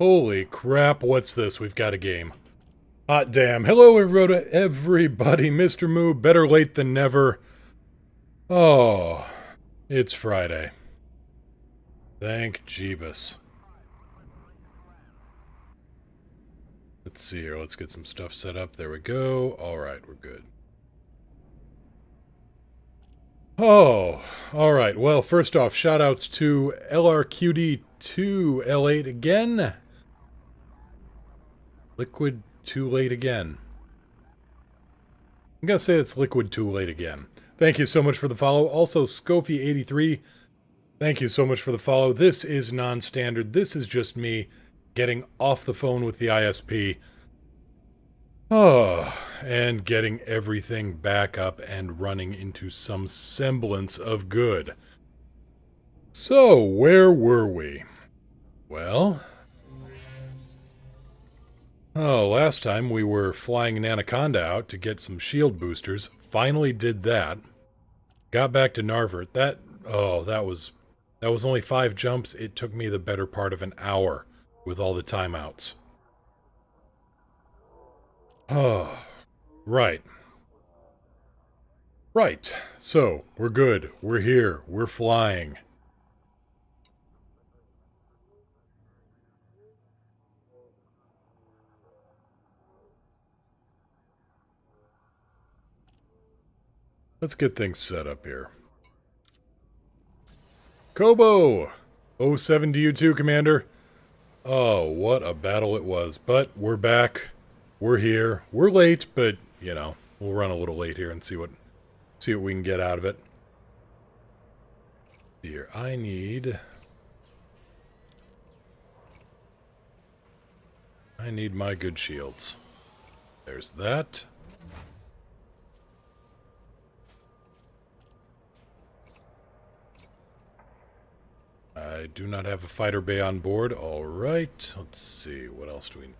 Holy crap, what's this? We've got a game. Hot damn. Hello, everybody. Mr. Moo, better late than never. Oh, it's Friday. Thank Jeebus. Let's see here. Let's get some stuff set up. There we go. Alright, we're good. Oh, alright. Well, first off, shoutouts to LRQD2 L8 again. Liquid too late again. I'm gonna say it's liquid too late again. Thank you so much for the follow. Also, Scofie83, thank you so much for the follow. This is non-standard. This is just me getting off the phone with the ISP. Oh, and getting everything back up and running into some semblance of good. So, where were we? Well... oh, last time we were flying an Anaconda out to get some shield boosters. Finally did that. Got back to Narvert. That was only 5 jumps. It took me the better part of an hour with all the timeouts. Oh, right. Right. So, we're good. We're here. We're flying. Let's get things set up here. Kobo! 07 to you too, Commander. Oh, what a battle it was. But we're back. We're here. We're late, but, you know, we'll run a little late here and see what we can get out of it. Here, I need my good shields. There's that. I do not have a fighter bay on board. Alright, let's see, what else do we need?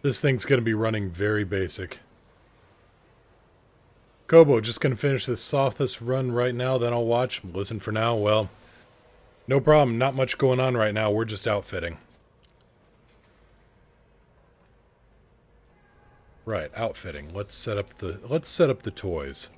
This thing's going to be running very basic. Kobo, just going to finish this softest run right now, then I'll watch. Listen for now, well, no problem, not much going on right now, we're just outfitting. Right, outfitting. Let's set up the toys.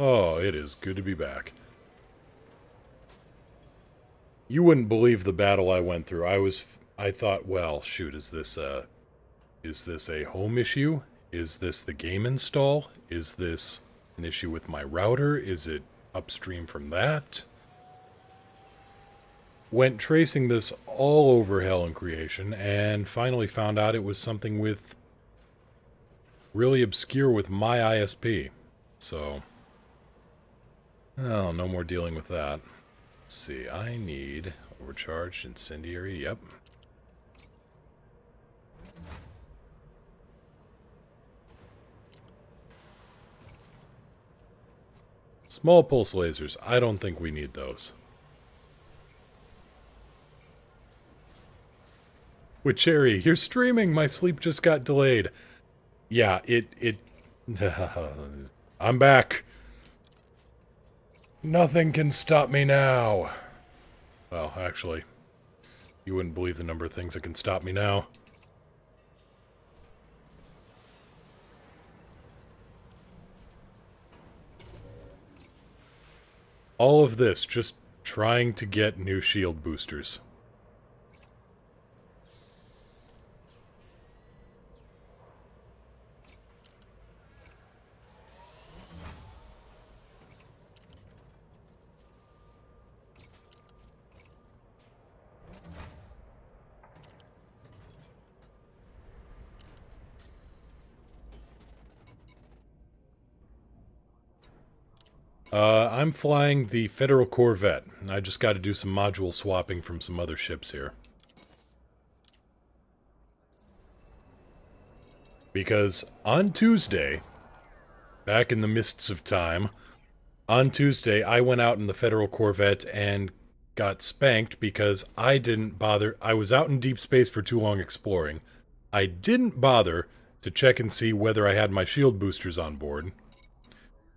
Oh, it is good to be back. You wouldn't believe the battle I went through. I thought, well, shoot, is this a home issue? Is this the game install? Is this an issue with my router? Is it upstream from that? Went tracing this all over hell in creation, and finally found out it was something with really obscure with my ISP. So... oh, no more dealing with that. Let's see, I need overcharged incendiary, yep. Small pulse lasers, I don't think we need those. With Cherry, you're streaming, my sleep just got delayed. Yeah, I'm back. Nothing can stop me now. Well, actually, you wouldn't believe the number of things that can stop me now. All of this just trying to get new shield boosters. I'm flying the Federal Corvette. I just got to do some module swapping from some other ships here. Because on Tuesday, back in the mists of time, On Tuesday, I went out in the Federal Corvette and got spanked because I didn't bother. I was out in deep space for too long exploring. I didn't bother to check and see whether I had my shield boosters on board.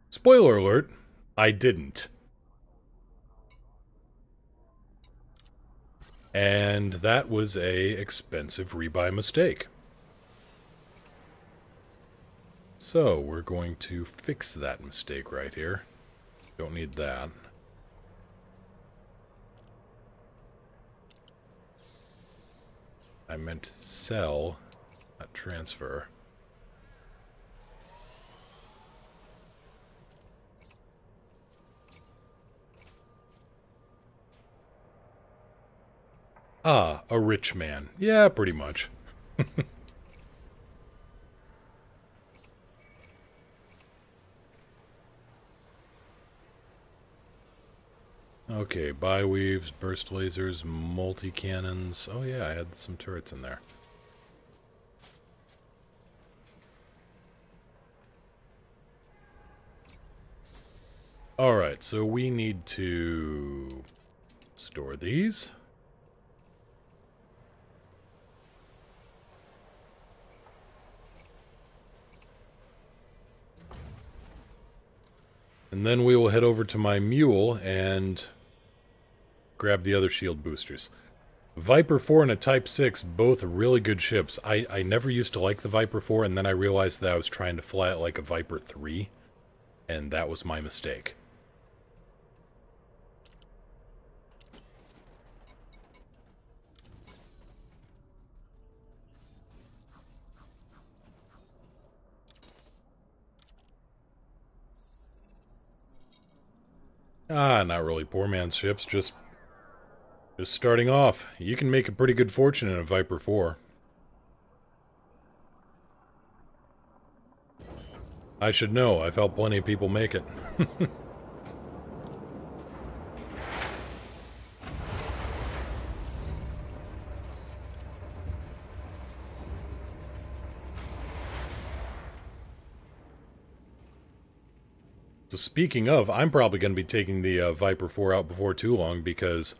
Spoiler alert, I didn't. And that was a expensive rebuy mistake. So, we're going to fix that mistake right here. Don't need that. I meant sell, not transfer. Ah, a rich man. Yeah, pretty much. Okay, bi-weaves, burst lasers, multi-cannons. Oh yeah, I had some turrets in there. Alright, so we need to store these. And then we will head over to my mule and grab the other shield boosters. Viper 4 and a Type 6, both really good ships. I never used to like the Viper 4, and then I realized that I was trying to fly it like a Viper 3, and that was my mistake. Ah, not really poor man's ships, just starting off. You can make a pretty good fortune in a Viper 4. I should know, I've helped plenty of people make it. So speaking of, I'm probably going to be taking the Viper 4 out before too long because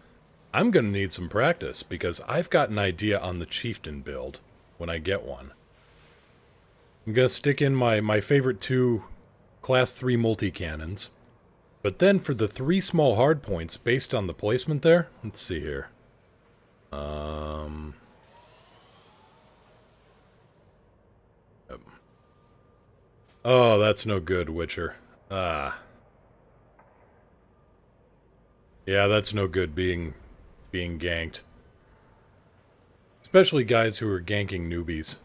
I'm going to need some practice because I've got an idea on the Chieftain build when I get one. I'm going to stick in my favorite 2 Class 3 multi-cannons. But then for the 3 small hardpoints based on the placement there, let's see here. Oh, that's no good, Witcher. Ah. Yeah, that's no good being ganked. Especially guys who are ganking newbies.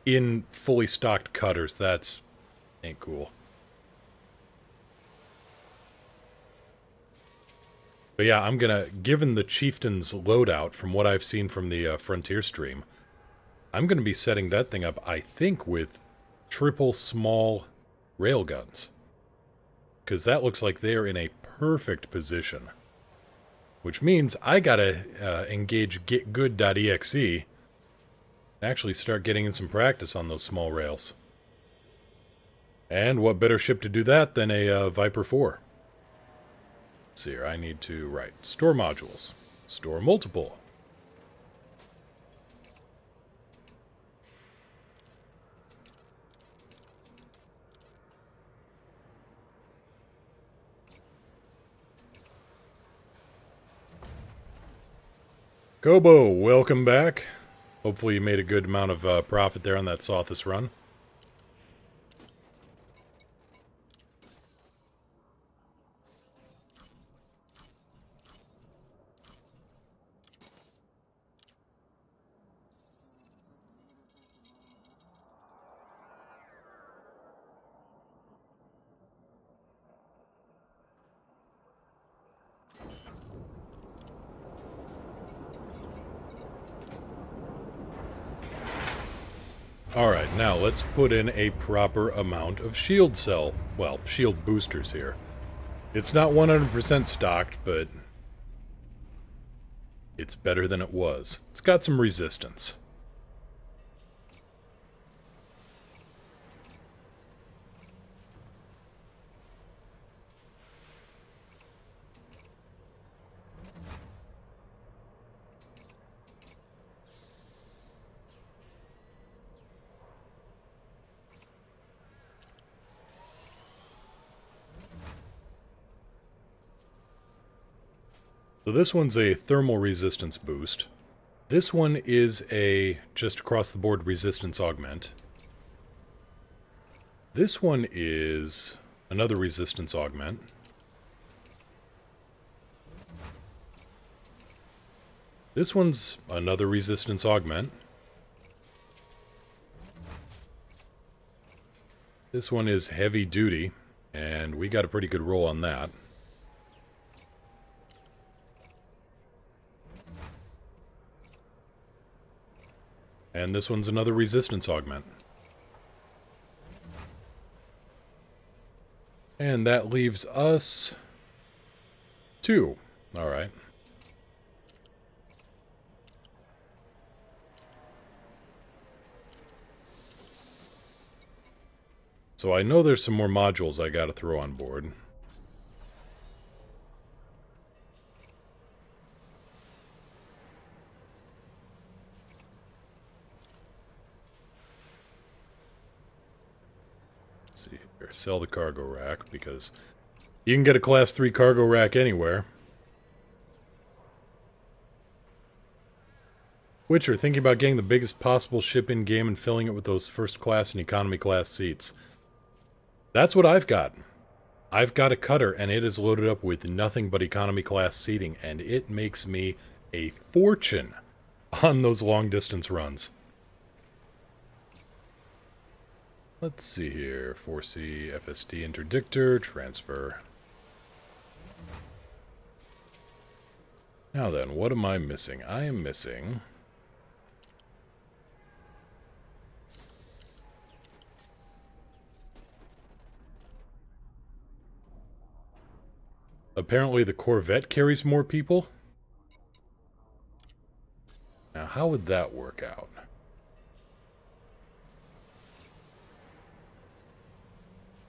In fully stocked cutters, that's ain't cool. But yeah, I'm gonna, given the Chieftain's loadout from what I've seen from the Frontier stream, I'm gonna be setting that thing up, I think, with triple small railguns. Because that looks like they're in a perfect position. Which means I gotta engage getgood.exe and actually start getting in some practice on those small rails. And what better ship to do that than a Viper 4? Let's see here, I need to, right, store modules. Store multiple. Kobo, welcome back. Hopefully you made a good amount of profit there on that Sothis run. Alright, now let's put in a proper amount of shield cell, well, shield boosters here. It's not 100% stocked, but it's better than it was. It's got some resistance. So this one's a thermal resistance boost. This one is a just across the board resistance augment. This one is another resistance augment. This one's another resistance augment. This one is heavy duty, and we got a pretty good roll on that. And this one's another resistance augment. And that leaves us 2. Alright. So I know there's some more modules I gotta throw on board. Let's see here. Sell the cargo rack, because you can get a Class 3 cargo rack anywhere. Witcher, thinking about getting the biggest possible ship in-game and filling it with those first class and economy class seats. That's what I've got. I've got a cutter, and it is loaded up with nothing but economy class seating, and it makes me a fortune on those long-distance runs. Let's see here. 4C, FSD interdictor, transfer. Now then, what am I missing? I am missing... Apparently the Corvette carries more people? Now, how would that work out?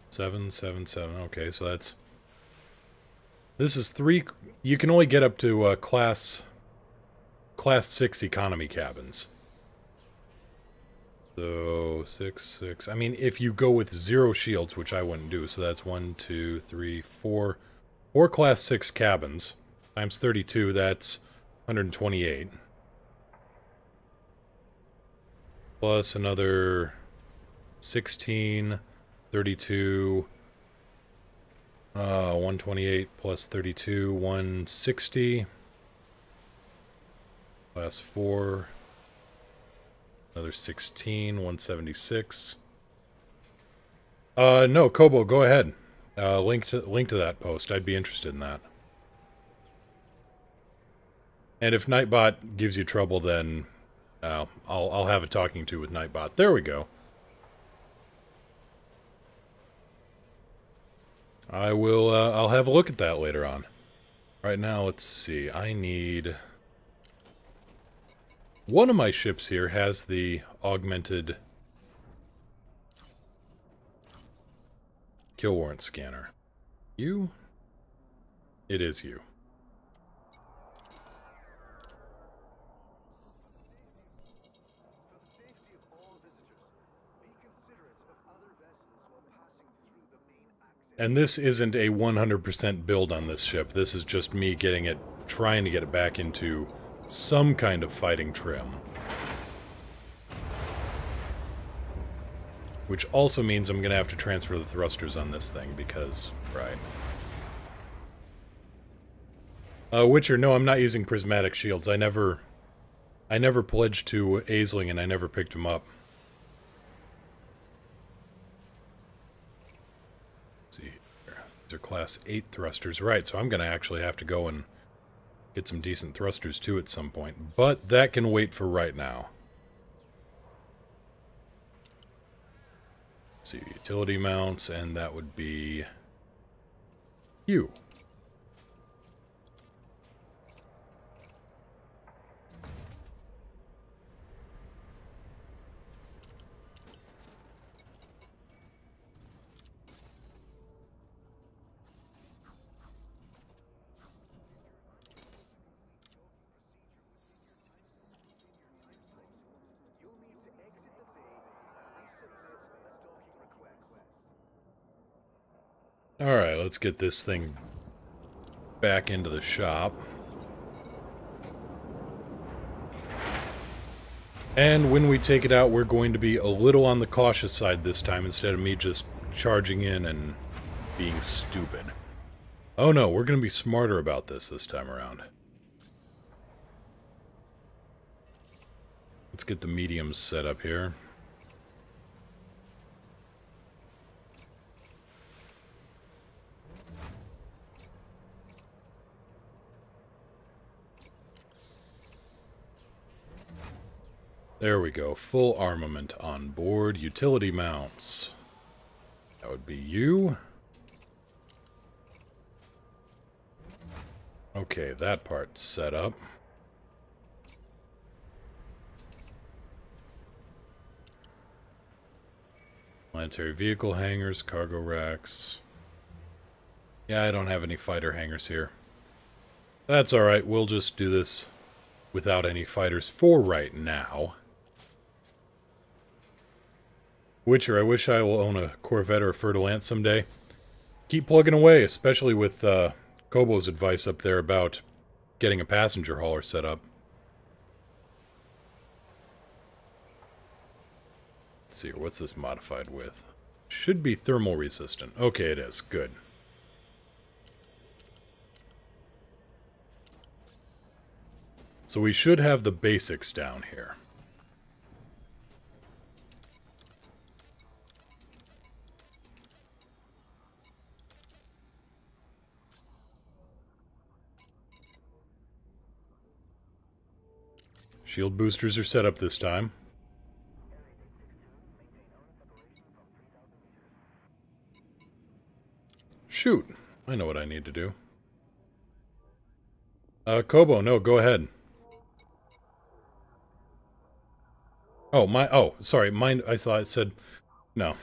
Seven. Okay, so that's... This is 3... You can only get up to Class 6 economy cabins. So, 6. I mean, if you go with 0 shields, which I wouldn't do, so that's 1, 2, 3, 4... 4 Class 6 cabins, times 32, that's 128. Plus another 16, 32, 128 plus 32, 160. Class 4, another 16, 176. No, Kobo, go ahead. Link to that post. I'd be interested in that. And if Nightbot gives you trouble, then I'll have a talking to with Nightbot. There we go. I will. I'll have a look at that later on. Right now, let's see. I need. One of my ships here has the augmented kill warrant scanner. You? It is you. And this isn't a 100% build on this ship. This is just me getting it, trying to get it back into some kind of fighting trim. Which also means I'm going to have to transfer the thrusters on this thing, because, right. Witcher, no, I'm not using prismatic shields. I never pledged to Aisling, and I never picked him up. Let's see here. These are Class 8 thrusters. Right, so I'm going to actually have to go and get some decent thrusters, too, at some point. But that can wait for right now. Let's see, utility mounts, and that would be you. Alright, let's get this thing back into the shop. And when we take it out, we're going to be a little on the cautious side this time, instead of me just charging in and being stupid. Oh no, we're going to be smarter about this time around. Let's get the mediums set up here. There we go. Full armament on board. Utility mounts. That would be you. Okay, that part's set up. Planetary vehicle hangars, cargo racks. Yeah, I don't have any fighter hangars here. That's alright, we'll just do this without any fighters for right now. Witcher, I wish I will own a Corvette or a Fer-de-Lance someday. Keep plugging away, especially with Kobo's advice up there about getting a passenger hauler set up. Let's see here, what's this modified with? Should be thermal resistant. Okay, it is. Good. So we should have the basics down here. Shield boosters are set up this time. Shoot! I know what I need to do. Kobo, no, go ahead. Oh, sorry, mine, I thought it said... No.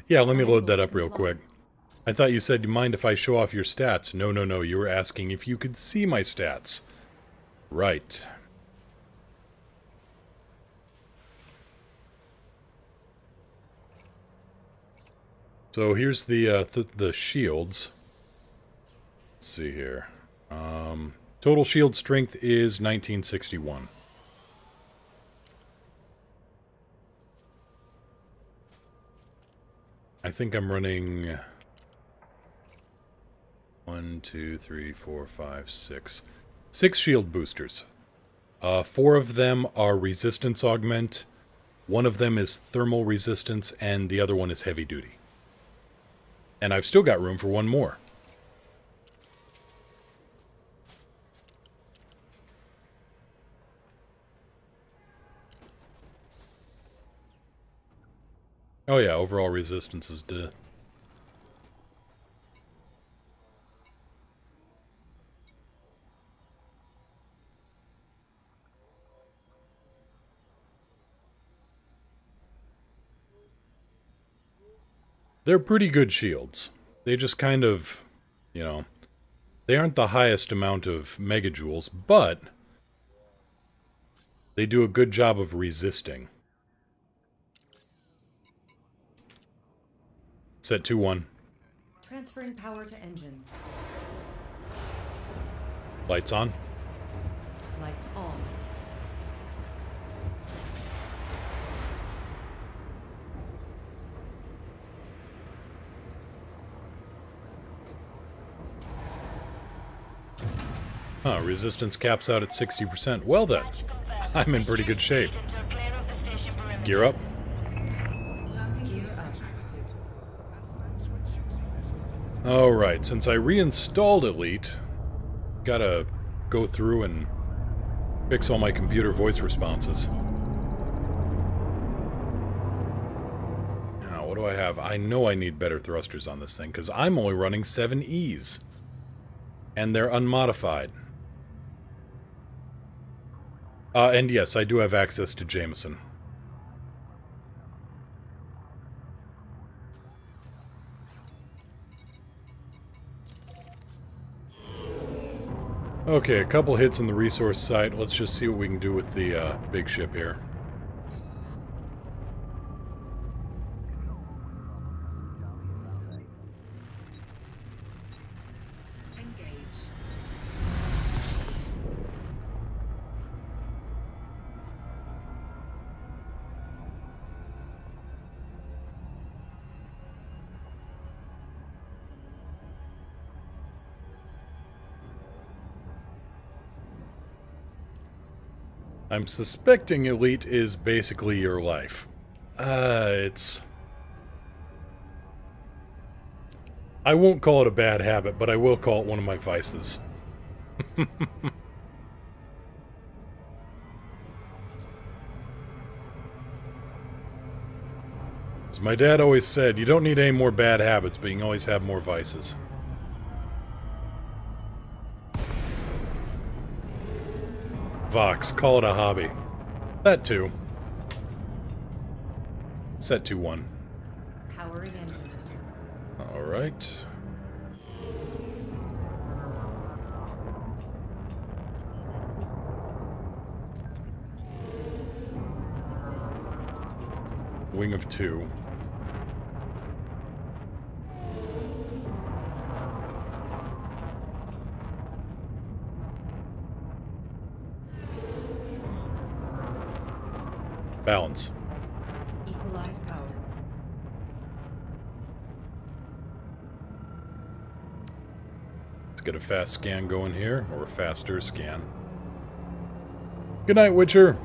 Yeah, let me load that up real quick. I thought you said, you mind if I show off your stats? No, no, no, you were asking if you could see my stats. Right. So here's the shields. Let's see here. Total shield strength is 1961. I think I'm running 1, 2, 3, 4, 5, 6. 6 shield boosters. 4 of them are resistance augment. 1 of them is thermal resistance, and the other one is heavy duty. And I've still got room for 1 more. Oh yeah, overall resistance is They're pretty good shields. They just kind of, you know, they aren't the highest amount of megajoules, but they do a good job of resisting. Set 2-1. Transferring power to engines. Lights on. Lights on. Huh, resistance caps out at 60%. Well then, I'm in pretty good shape. Gear up. Alright, since I reinstalled Elite, gotta go through and fix all my computer voice responses. Now, what do I have? I know I need better thrusters on this thing, because I'm only running 7Es. And they're unmodified. And yes, I do have access to Jameson. Okay, a couple hits in the resource site. Let's just see what we can do with the big ship here. I'm suspecting Elite is basically your life. I won't call it a bad habit, but I will call it one of my vices. As my dad always said, you don't need any more bad habits, but you can always have more vices. Vox, call it a hobby. That too. Set to 1. Powering engines. Alright. Wing of 2. Balance. Equalize power. Let's get a fast scan going here, or a faster scan. Good night, Witcher.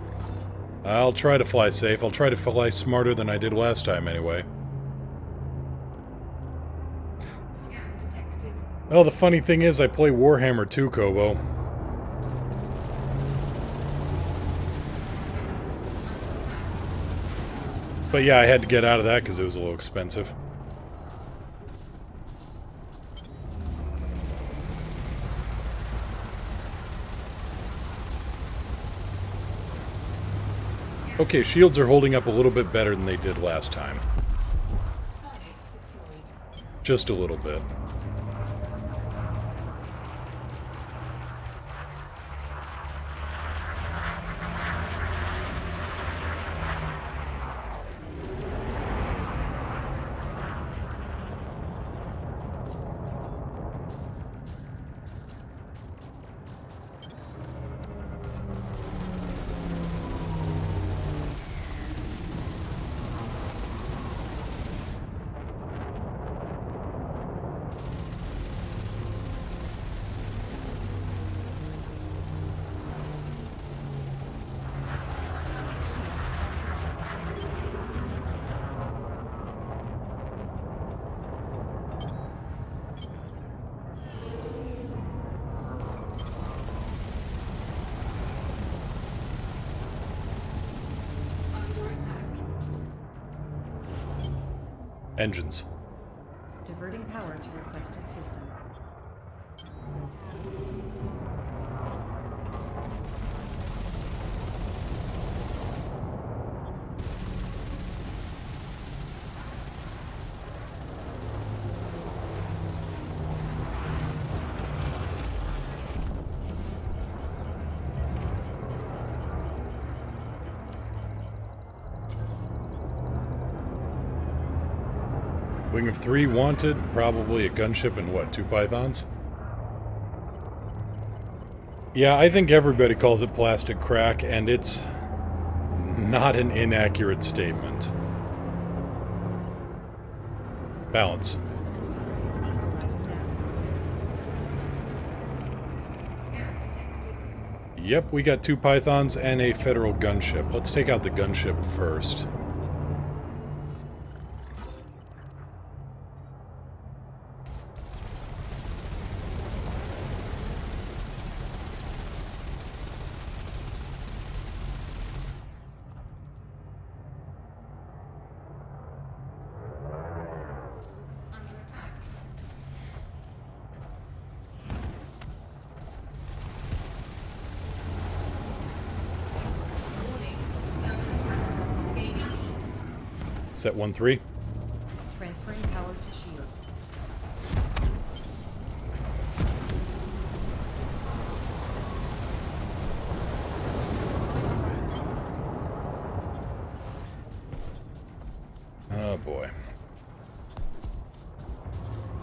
I'll try to fly safe. I'll try to fly smarter than I did last time, anyway. Scan detected. Oh, the funny thing is, I play Warhammer 2, Kobo. But yeah, I had to get out of that because it was a little expensive. Okay, shields are holding up a little bit better than they did last time. Target destroyed. Just a little bit. Engines. Diverting power to requested system. Wing of 3 wanted, probably a gunship and what, 2 pythons? Yeah, I think everybody calls it plastic crack, and it's not an inaccurate statement. Balance. Equalize down. Scan detected. Yep, we got 2 pythons and a federal gunship. Let's take out the gunship first. Under attack. Warning. Under attack. Gaining heat. Set 1-3. Transferring power to shields. Oh boy.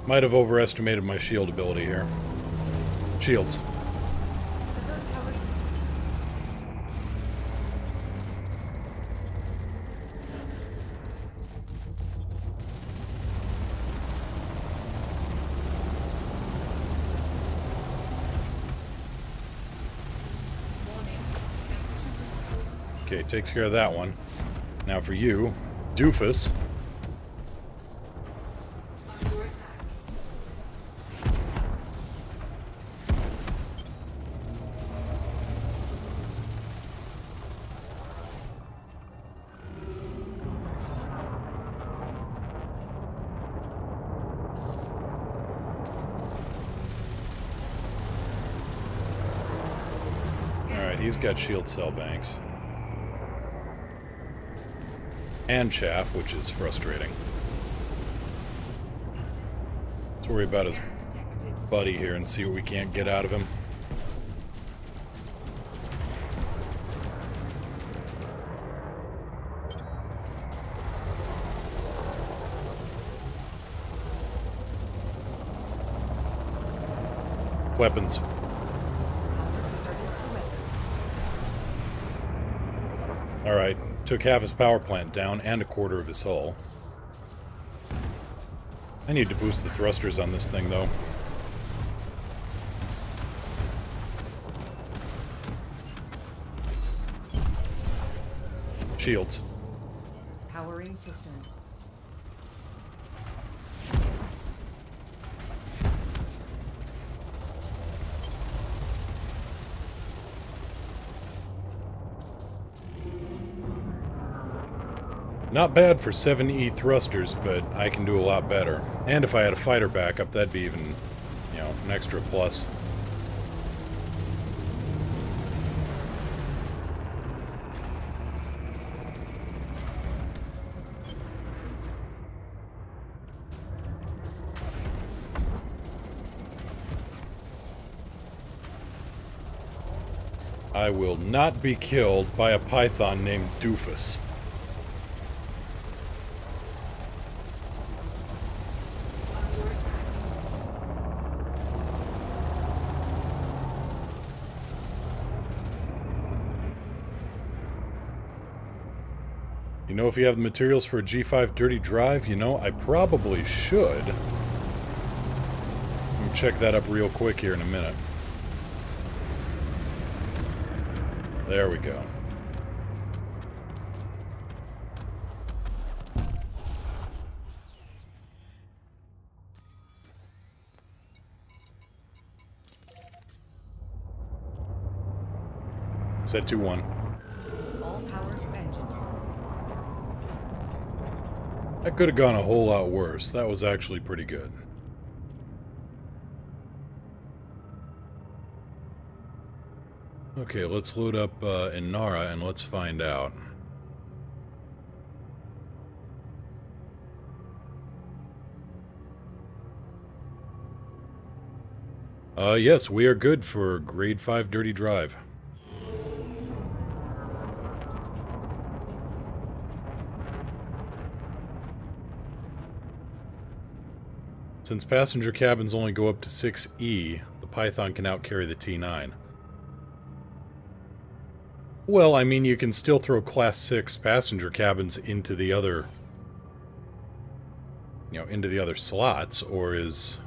Might have overestimated my shield ability here. Shields. Divert power to system. Warning. Temperature Okay, takes care of that one. Now for you, doofus. Under attack. Alright, he's got shield cell banks. And chaff, which is frustrating. Let's worry about his buddy here and see what we can't get out of him. Weapons. Alright, took half his power plant down and a quarter of his hull. I need to boost the thrusters on this thing, though. Shields. Powering systems. Not bad for 7E thrusters, but I can do a lot better. And if I had a fighter backup, that'd be even, you know, an extra plus. I will not be killed by a python named Doofus. You know, if you have the materials for a G5 dirty drive, you know, I probably should. Let me check that up real quick here in a minute. There we go. Set 2-1. All power to engines. That could have gone a whole lot worse. That was actually pretty good. Okay, let's load up in Nara and let's find out. Yes, we are good for grade 5 dirty drive. Since passenger cabins only go up to 6E, the Python can outcarry the T9. Well, I mean, you can still throw Class 6 passenger cabins into the other... you know, into the other slots, or is...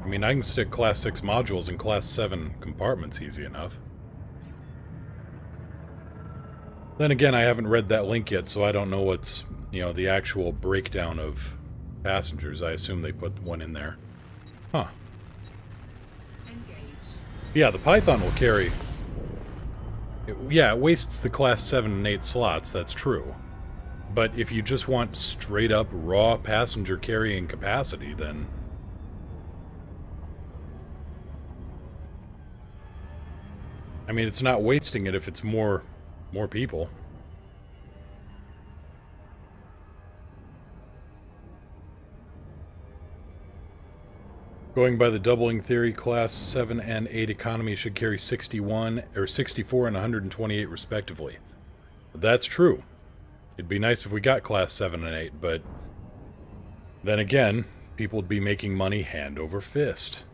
I mean, I can stick Class 6 modules in Class 7 compartments easy enough. Then again, I haven't read that link yet, so I don't know what's, you know, the actual breakdown of passengers. I assume they put one in there. Huh. Engage. Yeah, the Python will carry... yeah, it wastes the Class 7 and 8 slots, that's true. But if you just want straight-up raw passenger carrying capacity, then... I mean, it's not wasting it if it's more people. Going by the doubling theory, Class 7 and 8 economy should carry 61, or 64 and 128 respectively. That's true. It'd be nice if we got Class 7 and 8, but... then again, people would be making money hand over fist.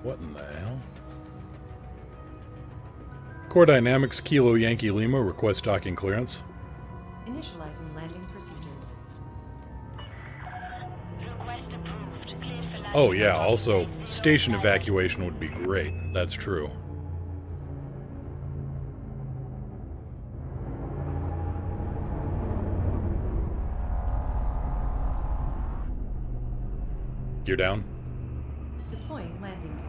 What in the hell? Core Dynamics Kilo Yankee Lima, request docking clearance. Initializing landing procedures. Request approved. Cleared for landing. Oh yeah, also, station evacuation would be great. That's true. Gear down. Deploying landing gear.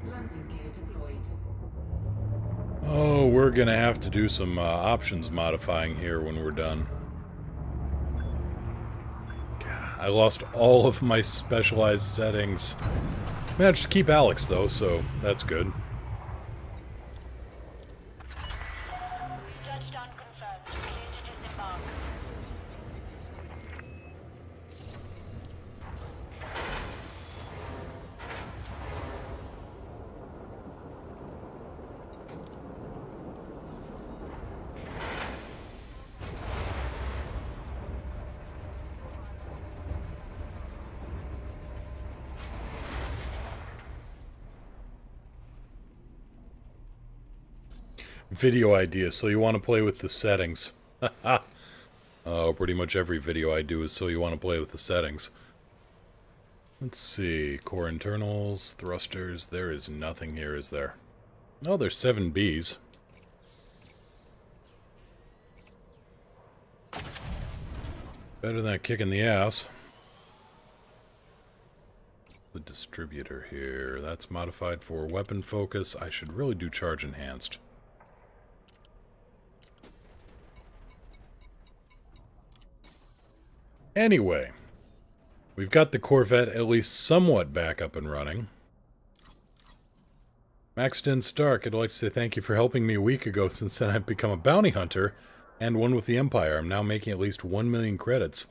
Landing gear deployed. Oh, we're gonna have to do some options modifying here when we're done. God, I lost all of my specialized settings. Managed to keep Alex though, so that's good. Touchdown confirmed. Cleared to disembark. Video ideas, so you want to play with the settings. Oh, pretty much every video I do is so you want to play with the settings. Let's see, core internals, thrusters, there is nothing here, is there? Oh, there's 7 Bs. Better than a kick in the ass. The distributor here, that's modified for weapon focus. I should really do charge enhanced. Anyway, we've got the Corvette at least somewhat back up and running. Maxton Stark, I'd like to say thank you for helping me a week ago. Since then I've become a bounty hunter and one with the Empire. I'm now making at least 1 million credits.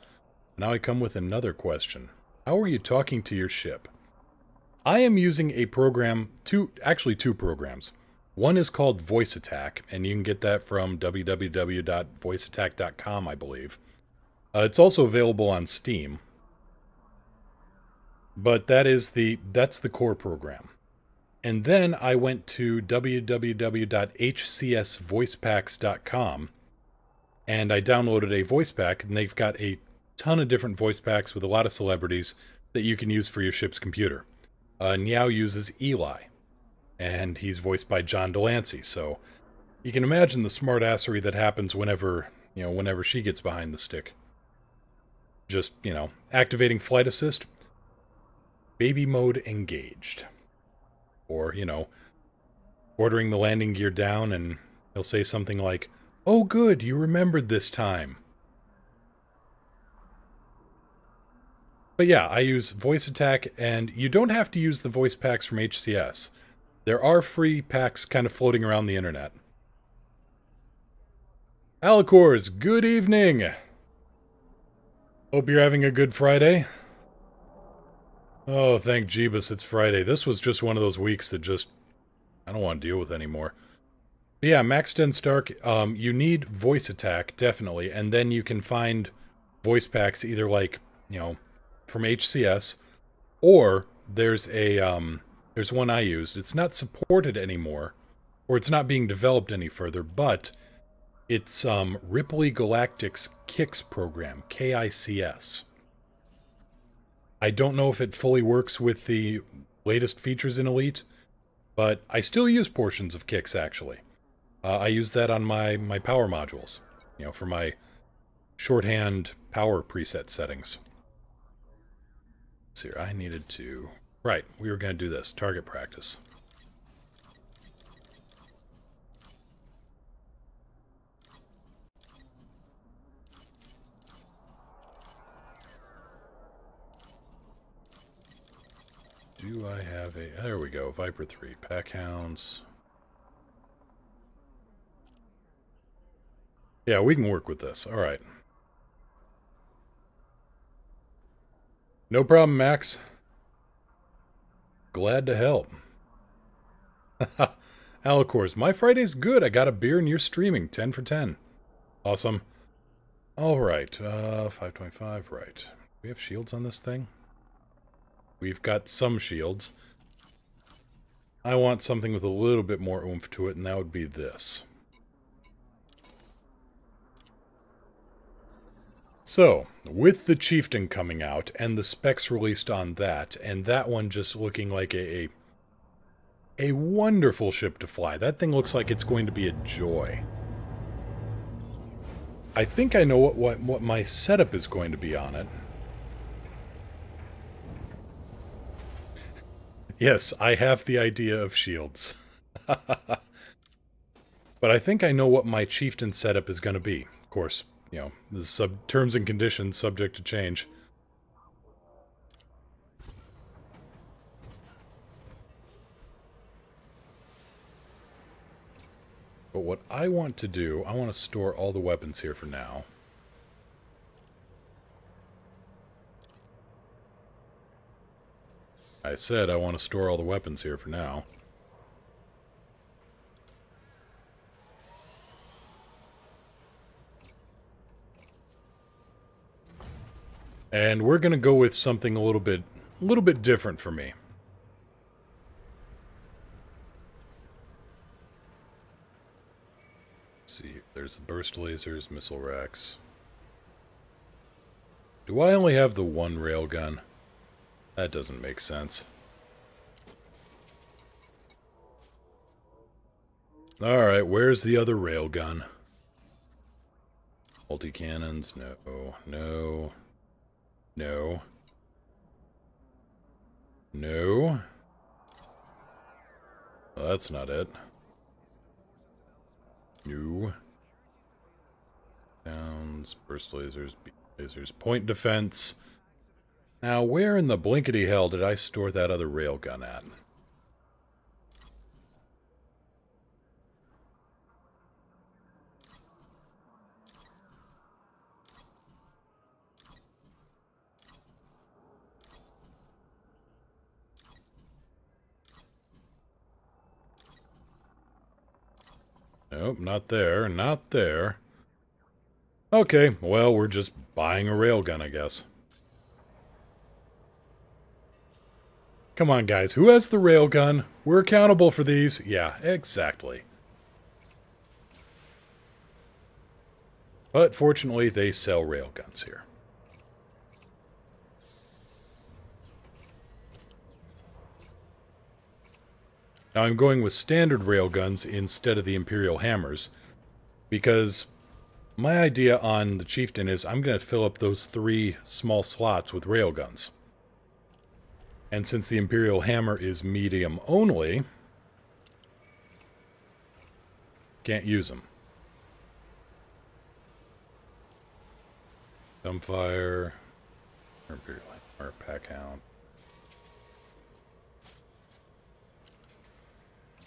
Now I come with another question. How are you talking to your ship? I am using a program, actually two programs. One is called Voice Attack, and you can get that from www.voiceattack.com, I believe. It's also available on Steam. But that's the core program. And then I went to www.hcsvoicepacks.com and I downloaded a voice pack, and they've got a ton of different voice packs with a lot of celebrities that you can use for your ship's computer. Niao uses Eli, and he's voiced by John Delancey, so you can imagine the smartassery that happens whenever she gets behind the stick. Just, activating flight assist, baby mode engaged. Or, ordering the landing gear down, and he'll say something like, "Oh good, you remembered this time." But yeah, I use Voice Attack, and you don't have to use the voice packs from HCS. There are free packs kind of floating around the internet. Alicors, good evening! Hope you're having a good Friday. Oh, thank Jeebus, it's Friday. This was just one of those weeks that I don't want to deal with anymore. But yeah, Maxton Stark, you need Voice Attack, definitely, and then you can find voice packs either from HCS, or there's one I used. It's not supported anymore, or it's not being developed any further, but it's Ripley Galactic's KICS program, KICS. I don't know if it fully works with the latest features in Elite, but I still use portions of KICS, actually. I use that on my power modules, for my shorthand power preset settings. Let's see here, I needed to... Right, we were going to do this, target practice. Do I have a... There we go, Viper 3, pack hounds. Yeah, we can work with this, alright. No problem, Max. Glad to help. Alicors, my Friday's good. I got a beer and you're streaming. 10 for 10. Awesome. Alright, 525, right. We have shields on this thing? We've got some shields. I want something with a little bit more oomph to it, and that would be this. So, with the Chieftain coming out, and the specs released on that, and that one just looking like a wonderful ship to fly. That thing looks like it's going to be a joy. I think I know what my setup is going to be on it. Yes, I have the idea of shields. But I think I know what my Chieftain setup is going to be. Of course, you know, the terms and conditions subject to change. But what I want to do, I want to store all the weapons here for now. I said I want to store all the weapons here for now. And we're going to go with something a little bit different for me. Let's see, there's the burst lasers, missile racks. Do I only have the one railgun? That doesn't make sense. Alright, where's the other railgun? Multi-cannons? No, no. No. No. Well, that's not it. No. Downs, burst lasers, beam lasers, point defense. Now, where in the blinkety hell did I store that other railgun at? Nope, not there, not there. Okay, well, we're just buying a railgun, I guess. Come on, guys, who has the railgun? We're accountable for these. Yeah, exactly. But fortunately, they sell railguns here. Now I'm going with standard railguns instead of the Imperial hammers, because my idea on the Chieftain is I'm going to fill up those 3 small slots with railguns. And since the Imperial hammer is medium only, can't use them. Dumbfire, Imperial hammer, pack hound.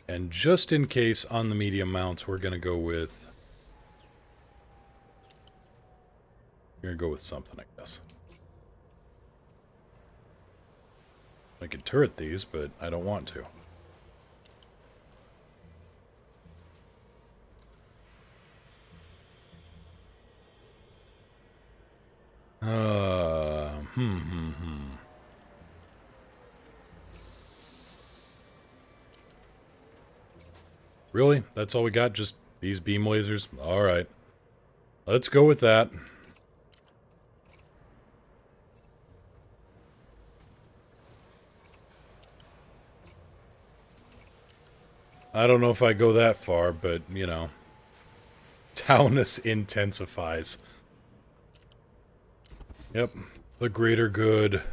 And just in case on the medium mounts, we're going to go with... We're going to go with something, I guess. I could turret these, but I don't want to. Really? That's all we got? Just these beam lasers? Alright. Let's go with that. I don't know if I go that far, but, you know. Towness intensifies. Yep. The greater good.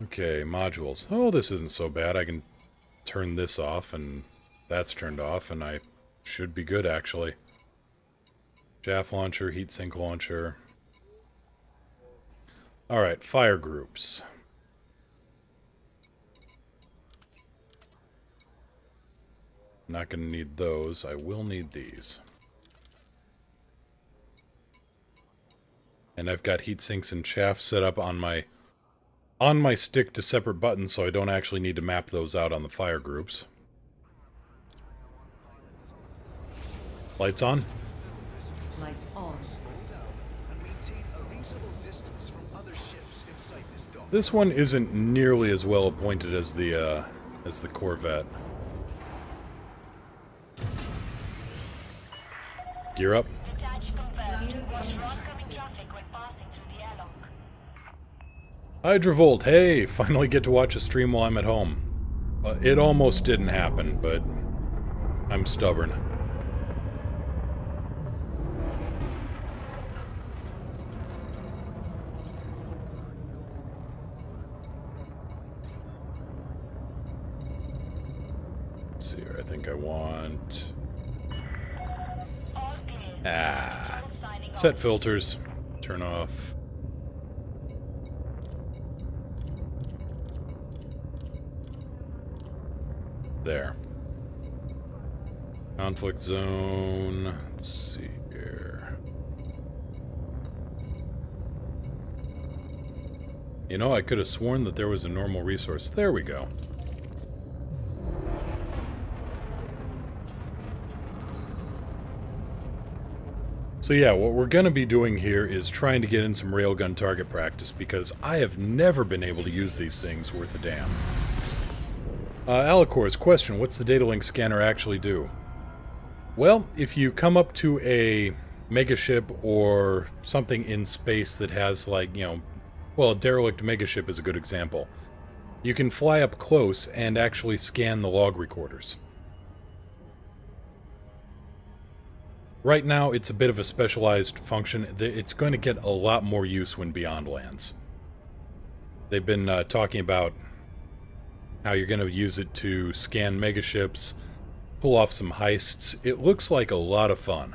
Okay, modules. Oh, this isn't so bad. I can turn this off, and that's turned off, and I should be good, actually. Chaff launcher, heatsink launcher. Alright, fire groups. Not going to need those. I will need these. And I've got heat sinks and chaff set up on my stick to separate buttons, so I don't actually need to map those out on the fire groups. Lights on? Lights on. Slow down and maintain a reasonable distance from This one isn't nearly as well appointed as the Corvette. Gear up. Detach confirmed. Watch for oncoming traffic when passing through the airlock. Hydrovolt, hey! Finally get to watch a stream while I'm at home. It almost didn't happen, but I'm stubborn. Let's see here, I think I want... All clear. Ah. Signing off. Set filters. Turn off. There. Conflict zone. Let's see here. You know, I could have sworn that there was a normal resource. There we go. So yeah, what we're going to be doing here is trying to get in some railgun target practice, because I have never been able to use these things worth a damn. Alicor's question, what's the data link scanner actually do? Well, if you come up to a megaship or something in space that has, like, you know, well, a derelict megaship is a good example. You can fly up close and actually scan the log recorders. Right now, it's a bit of a specialized function. It's going to get a lot more use when Beyond lands. They've been talking about how you're going to use it to scan megaships, pull off some heists. It looks like a lot of fun.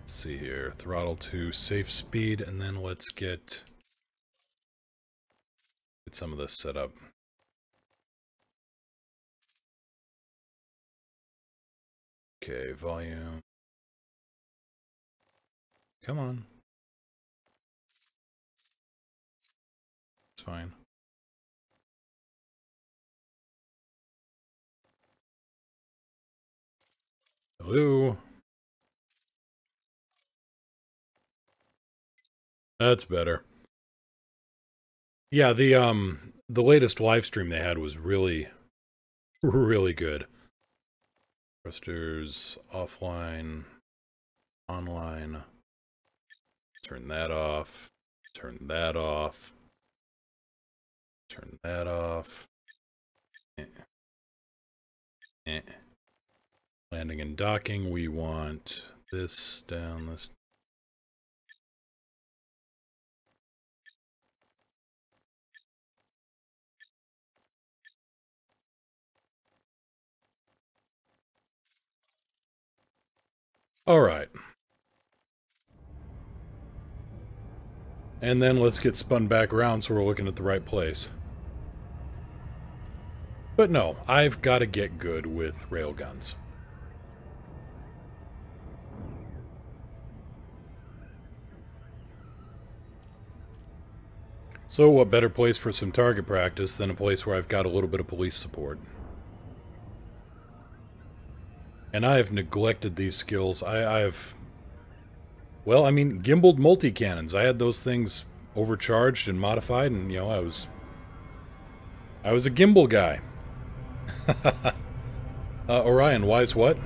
Let's see here. Throttle to safe speed, and then let's get some of this set up. Okay, volume. Come on. It's fine. Hello? That's better. Yeah, the latest live stream they had was really, really good. Thrusters, offline, online. Turn that off. Turn that off. Turn that off. Landing and docking, we want this down, this. All right. And then let's get spun back around so we're looking at the right place. But no, I've got to get good with railguns. So what better place for some target practice than a place where I've got a little bit of police support? And I have neglected these skills. Well, I mean, gimbaled multi-cannons. I had those things overcharged and modified, and, you know, I was a gimbal guy. Orion, wise what?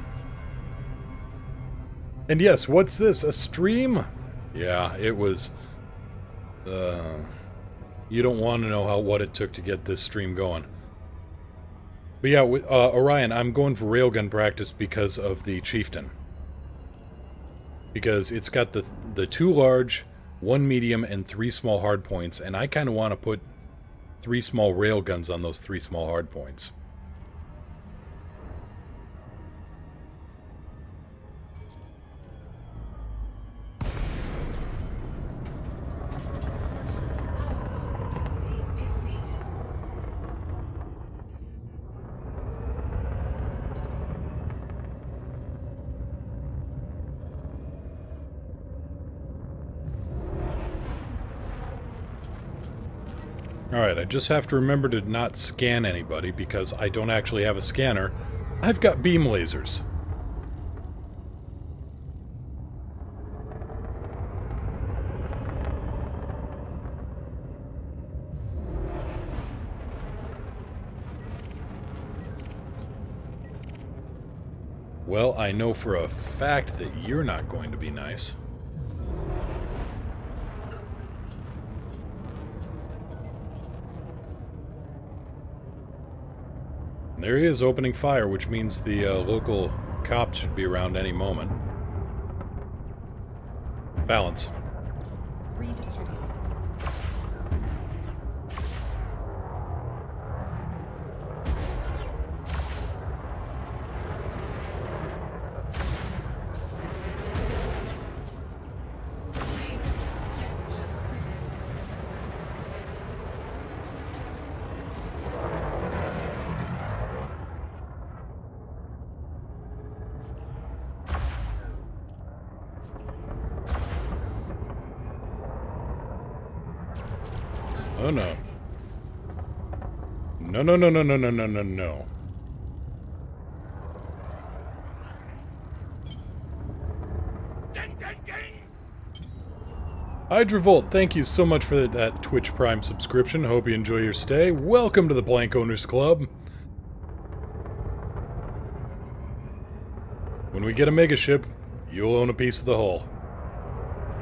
And yes, what's this? A stream? Yeah, it was... you don't want to know what it took to get this stream going. But yeah, Orion, I'm going for railgun practice because of the Chieftain. Because it's got the 2 large, 1 medium, and 3 small hardpoints, and I kind of want to put 3 small railguns on those 3 small hardpoints. Alright, I just have to remember to not scan anybody because I don't actually have a scanner. I've got beam lasers. Well, I know for a fact that you're not going to be nice. There he is opening fire, which means the local cops should be around any moment. Balance. Redistribute. Oh no. No, no, no, no, no, no, no, no, no. Hydrovolt, thank you so much for that Twitch Prime subscription. Hope you enjoy your stay. Welcome to the Blank Owners Club. When we get a mega ship, you'll own a piece of the hull.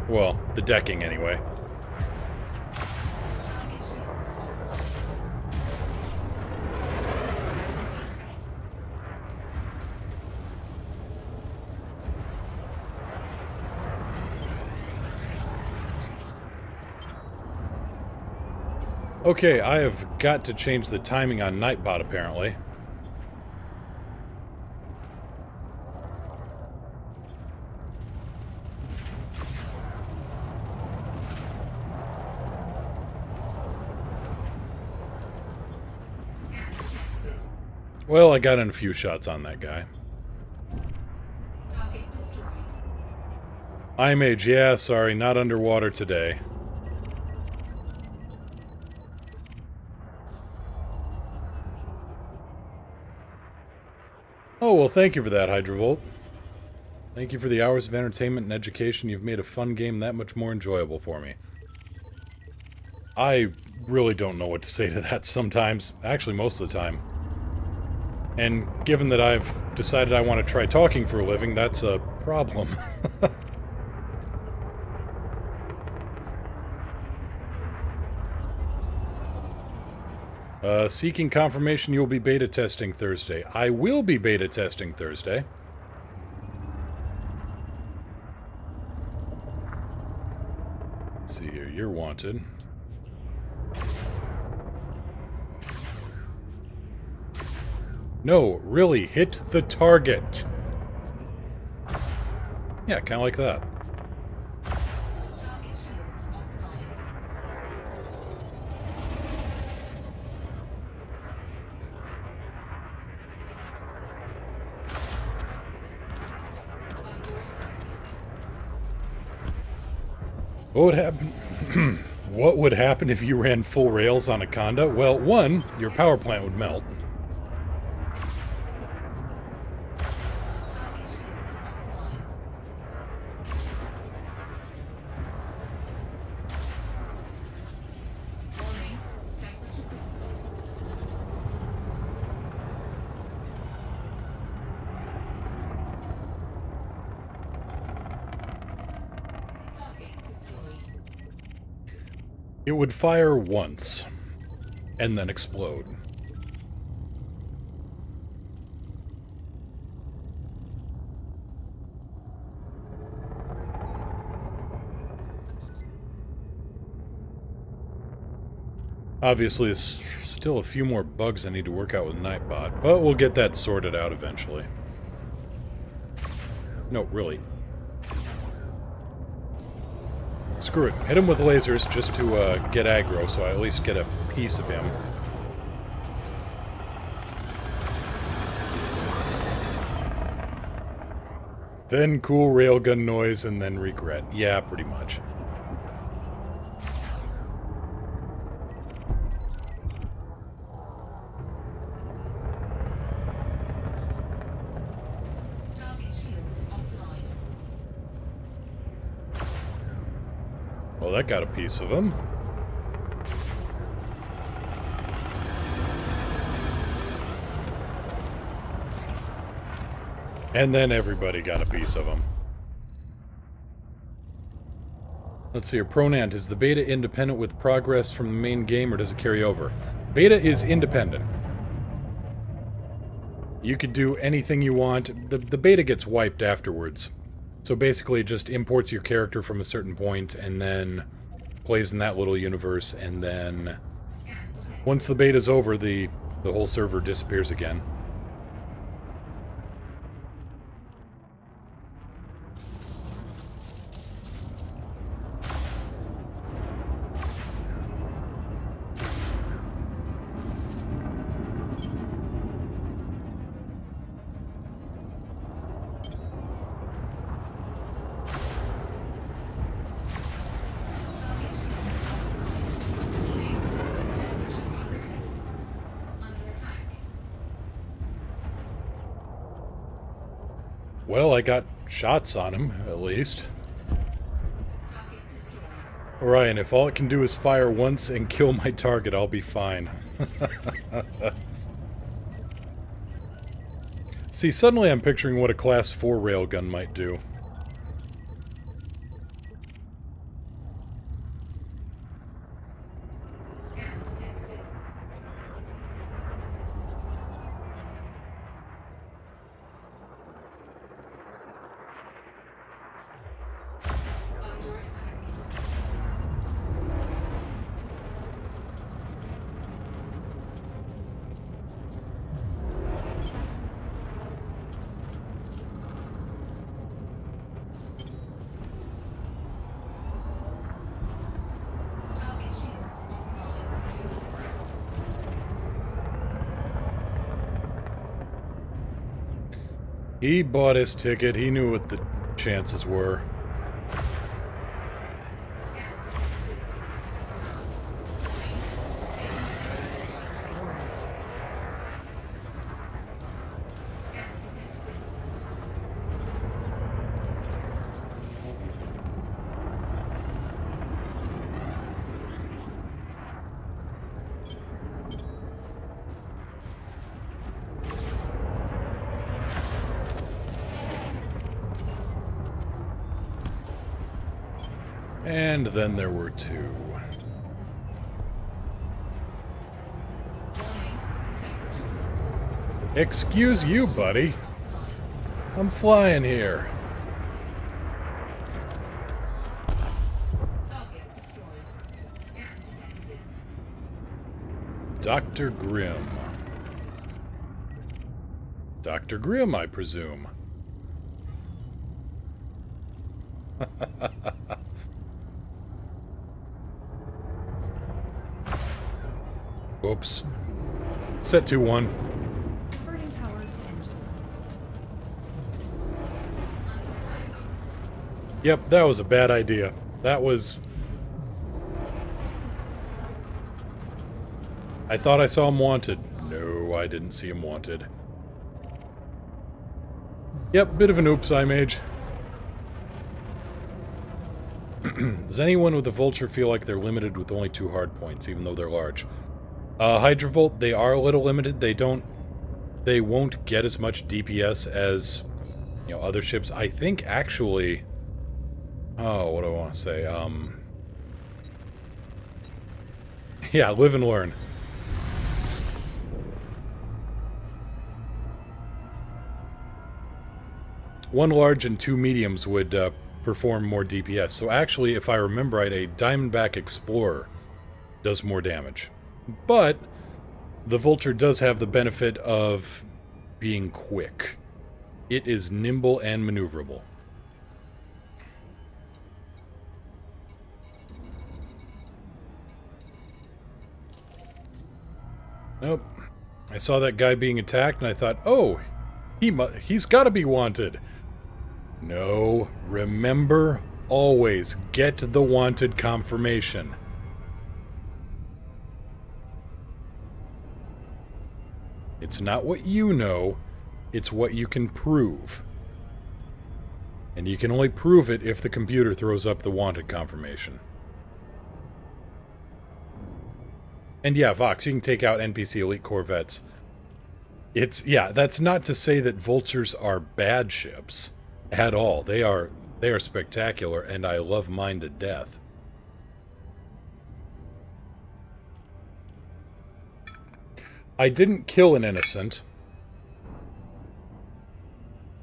Well, the decking anyway. Okay, I have got to change the timing on Nightbot, apparently. Well, I got in a few shots on that guy. Target destroyed. Image, yeah, sorry, not underwater today. Oh, well, thank you for that, Hydrovolt. Thank you for the hours of entertainment and education. You've made a fun game that much more enjoyable for me. I really don't know what to say to that sometimes. Actually, most of the time. And given that I've decided I want to try talking for a living, that's a problem. Seeking confirmation you'll be beta testing Thursday. I will be beta testing Thursday. Let's see here, you're wanted. No, really, hit the target. Yeah, kind of like that. Target shields offline. Under attack. What would happen? What would happen if you ran full rails on a Conda? Well, one, your power plant would melt. Target shields offline. Warning. Temperature critical. Target destroyed. It would fire once, and then explode. Obviously, there's still a few more bugs I need to work out with Nightbot, but we'll get that sorted out eventually. No, really. Screw it. Hit him with lasers just to get aggro, so I at least get a piece of him. Then cool railgun noise, and then regret. Yeah, pretty much. Target shields offline. Well, that got a piece of him. And then everybody got a piece of them. Let's see here. Pronant, is the beta independent with progress from the main game, or does it carry over? Beta is independent. You could do anything you want. The beta gets wiped afterwards. So basically it just imports your character from a certain point and then plays in that little universe, and then once the beta's over, the whole server disappears again. Well, I got shots on him, at least. Orion, if all it can do is fire once and kill my target, I'll be fine. See, suddenly I'm picturing what a Class 4 railgun might do. He bought his ticket. He knew what the chances were. And then there were two. Excuse you, buddy. I'm flying here. Dr. Grimm. Dr. Grimm, I presume. Oops. Set 2-1. Converting power to engines. Yep, that was a bad idea. That was... I thought I saw him wanted. No, I didn't see him wanted. Yep, bit of an oops, iMage. Does anyone with a Vulture feel like they're limited with only 2 hard points, even though they're large? Hydrovolt, they are a little limited. They won't get as much DPS as, you know, other ships. I think, actually... Oh, what do I want to say? Yeah, live and learn. One large and 2 mediums would perform more DPS. So actually, if I remember right, a Diamondback Explorer does more damage. But the Vulture does have the benefit of being quick. It is nimble and maneuverable. Nope. I saw that guy being attacked and I thought, oh, he's got to be wanted. No, remember, always get the wanted confirmation. It's not what you know, it's what you can prove. And you can only prove it if the computer throws up the wanted confirmation. And yeah, Vox, you can take out NPC Elite Corvettes. It's, yeah, that's not to say that vultures are bad ships at all. They are spectacular, and I love mine to death. I didn't kill an innocent.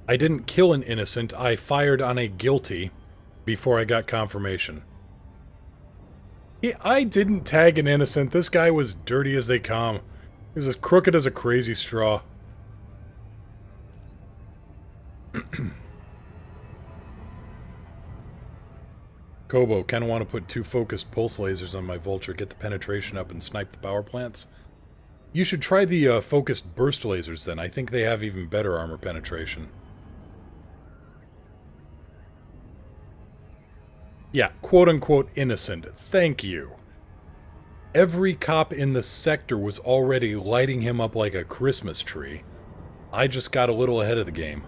I fired on a guilty before I got confirmation. I didn't tag an innocent. This guy was dirty as they come. He was as crooked as a crazy straw. Kobo, kinda want to put 2 focused pulse lasers on my vulture, get the penetration up, and snipe the power plants. You should try the focused burst lasers then. I think they have even better armor penetration. Yeah, quote-unquote innocent. Thank you. Every cop in the sector was already lighting him up like a Christmas tree. I just got a little ahead of the game.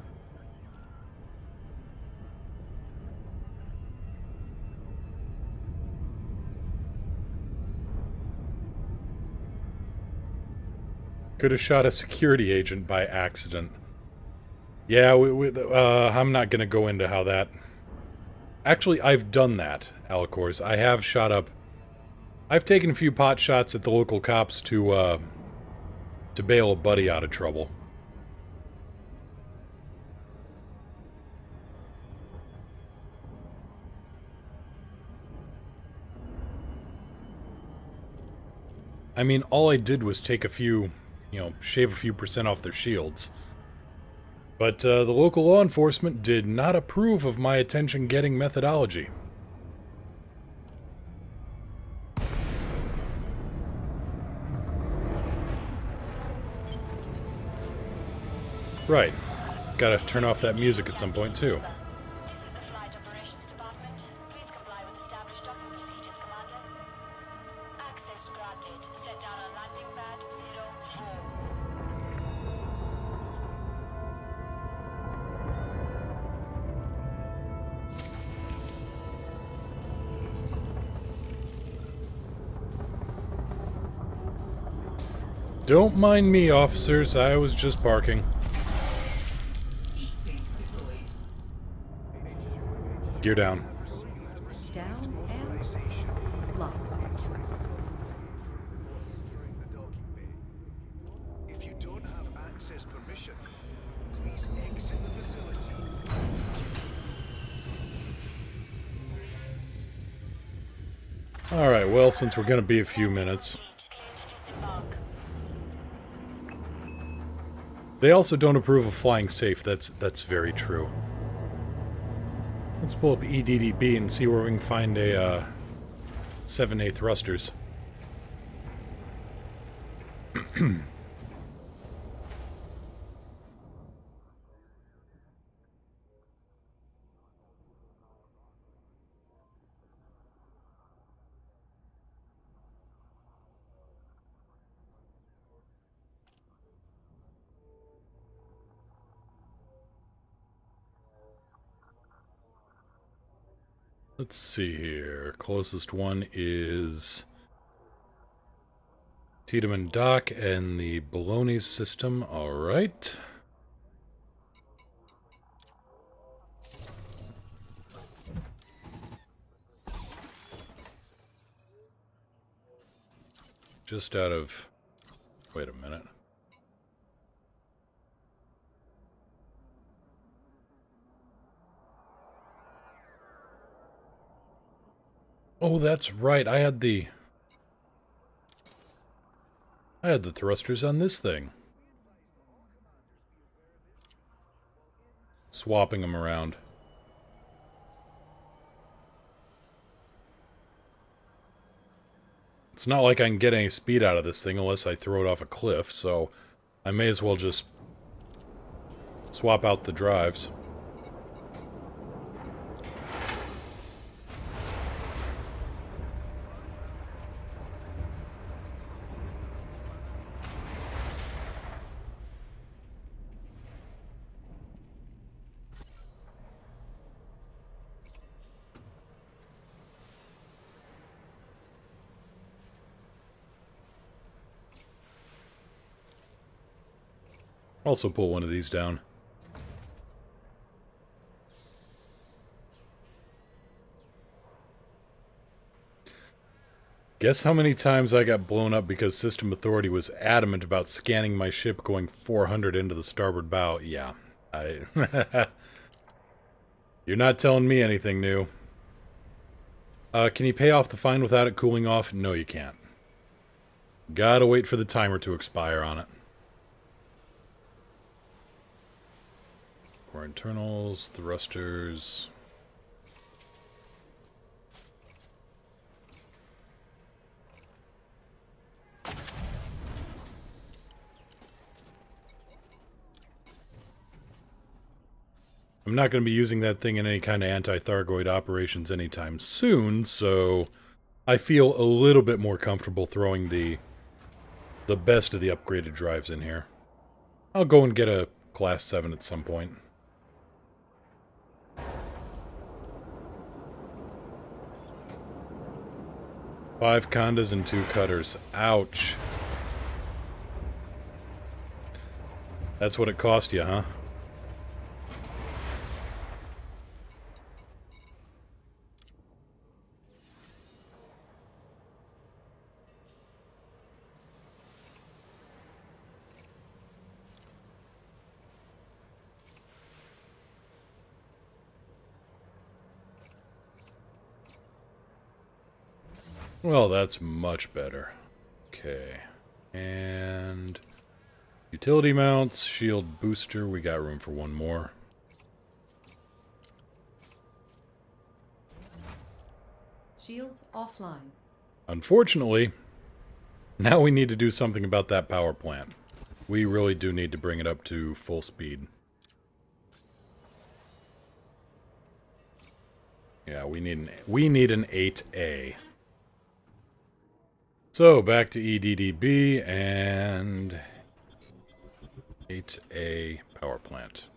Could have shot a security agent by accident. Yeah, I'm not gonna go into how that... Actually, I've done that, Alicors. I have shot up... I've taken a few pot shots at the local cops to bail a buddy out of trouble. I mean, all I did was take a few, shave a few % off their shields. But the local law enforcement did not approve of my attention-getting methodology. Right. Gotta turn off that music at some point, too. Don't mind me, officers. I was just barking. Heat sink deployed. Gear down. Down and locked. If you don't have access permission, please exit the facility. Alright, well, since we're gonna be a few minutes... They also don't approve of flying safe. That's very true. Let's pull up EDDB and see where we can find a 7A thrusters. Let's see here. Closest one is Tiedemann Dock and the Bologna's system. All right. Just out of... Wait a minute. Oh, that's right. I had the thrusters on this thing. Swapping them around. It's not like I can get any speed out of this thing unless I throw it off a cliff, so I may as well just swap out the drives. Also pull one of these down. Guess how many times I got blown up because System Authority was adamant about scanning my ship going 400 into the starboard bow? Yeah, You're not telling me anything new. Can you pay off the fine without it cooling off? No, you can't. Gotta wait for the timer to expire on it. Core internals, thrusters... I'm not going to be using that thing in any kind of anti-Thargoid operations anytime soon, so I feel a little bit more comfortable throwing the best of the upgraded drives in here. I'll go and get a Class 7 at some point. Five condas and 2 cutters. Ouch. That's what it cost you, huh? Well, that's much better. Okay. And... utility mounts, shield booster. We got room for one more. Shields offline. Unfortunately, now we need to do something about that power plant. We really do need to bring it up to full speed. Yeah, we need an 8A. So, back to EDDB and 8A power plant.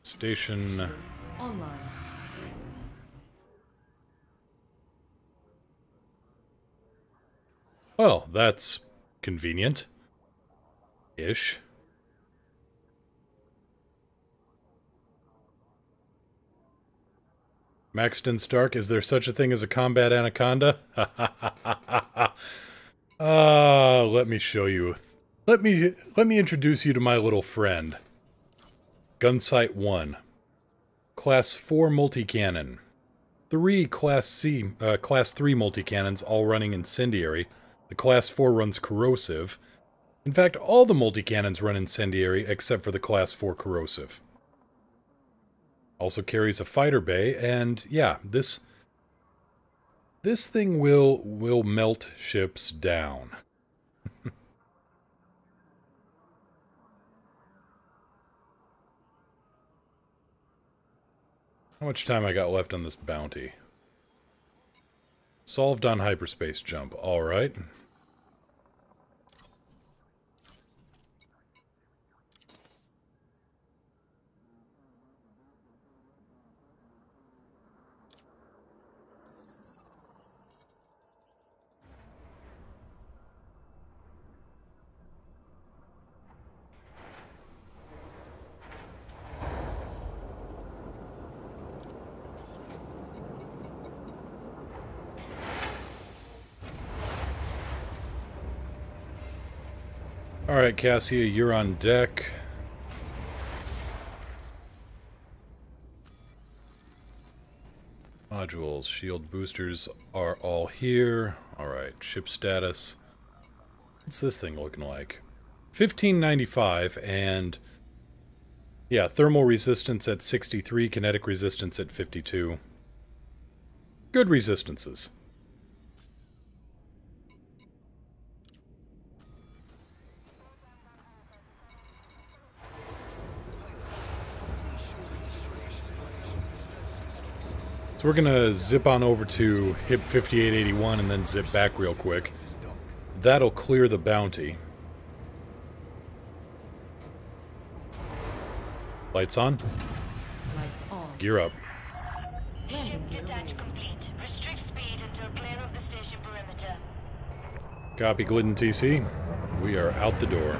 Station... Online. Well, that's convenient. Ish. Maxton Stark, is there such a thing as a combat anaconda? Let me show you. Let me introduce you to my little friend. Gunsight 1. Class 4 multi-cannon. 3 Class 3 multi-cannons, all running incendiary. The Class 4 runs corrosive. In fact, all the multi-cannons run incendiary except for the Class 4 corrosive. Also carries a fighter bay, and yeah, this thing will melt ships down. How much time I got left on this bounty? Solved on hyperspace jump. All right. Alright, Cassia, you're on deck. Modules, shield boosters are all here. Alright, ship status. What's this thing looking like? 1595, and... yeah, thermal resistance at 63, kinetic resistance at 52. Good resistances. So we're gonna zip on over to HIP 5881 and then zip back real quick. That'll clear the bounty. Lights on. Lights on. Gear up. Landing gear Detach released. complete. Restrict speed until clear of the station perimeter. Copy, Glidden TC. We are out the door.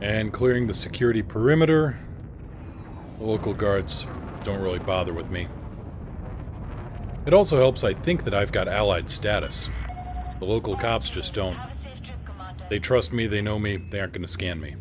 And clearing the security perimeter. The local guards don't really bother with me. It also helps, I think, that I've got allied status. The local cops just don't. They trust me, they know me, they aren't going to scan me.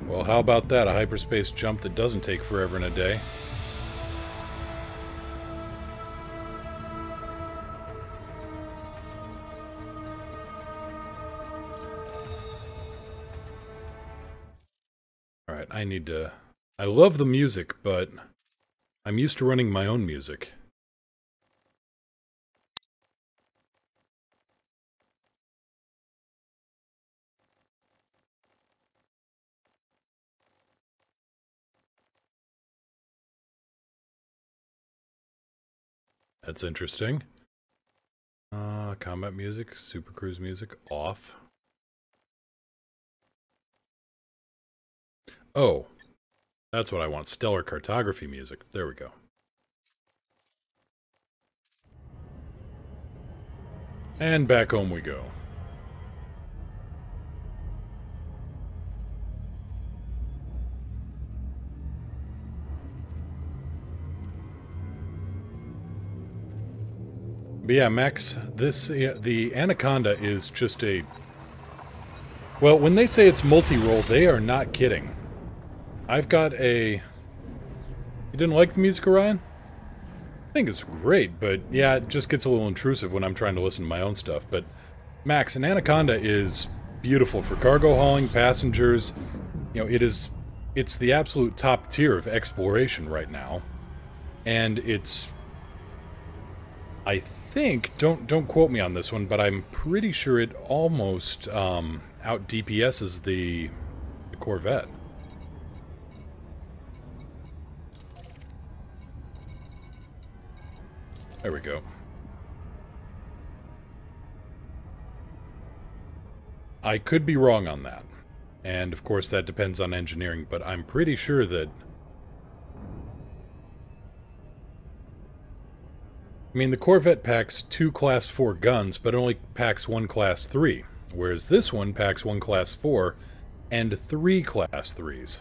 Well, how about that? A hyperspace jump that doesn't take forever and a day. Alright, I need to... I love the music, but I'm used to running my own music. That's interesting. Combat music, Super Cruise music, off. Oh, that's what I want. Stellar cartography music. There we go. And back home we go. But yeah, Max, the Anaconda is just a... Well, when they say it's multi-role, they are not kidding. I've got a... You didn't like the music, Orion? I think it's great, but yeah, it just gets a little intrusive when I'm trying to listen to my own stuff. But Max, an Anaconda is beautiful for cargo hauling, passengers. You know, it's the absolute top tier of exploration right now. And it's... I think, don't quote me on this one, but I'm pretty sure it almost out DPS's the Corvette. There we go. I could be wrong on that. And of course that depends on engineering, but I'm pretty sure that... I mean, the Corvette packs 2 Class 4 guns, but only packs 1 Class 3, whereas this one packs 1 Class 4 and 3 Class 3s.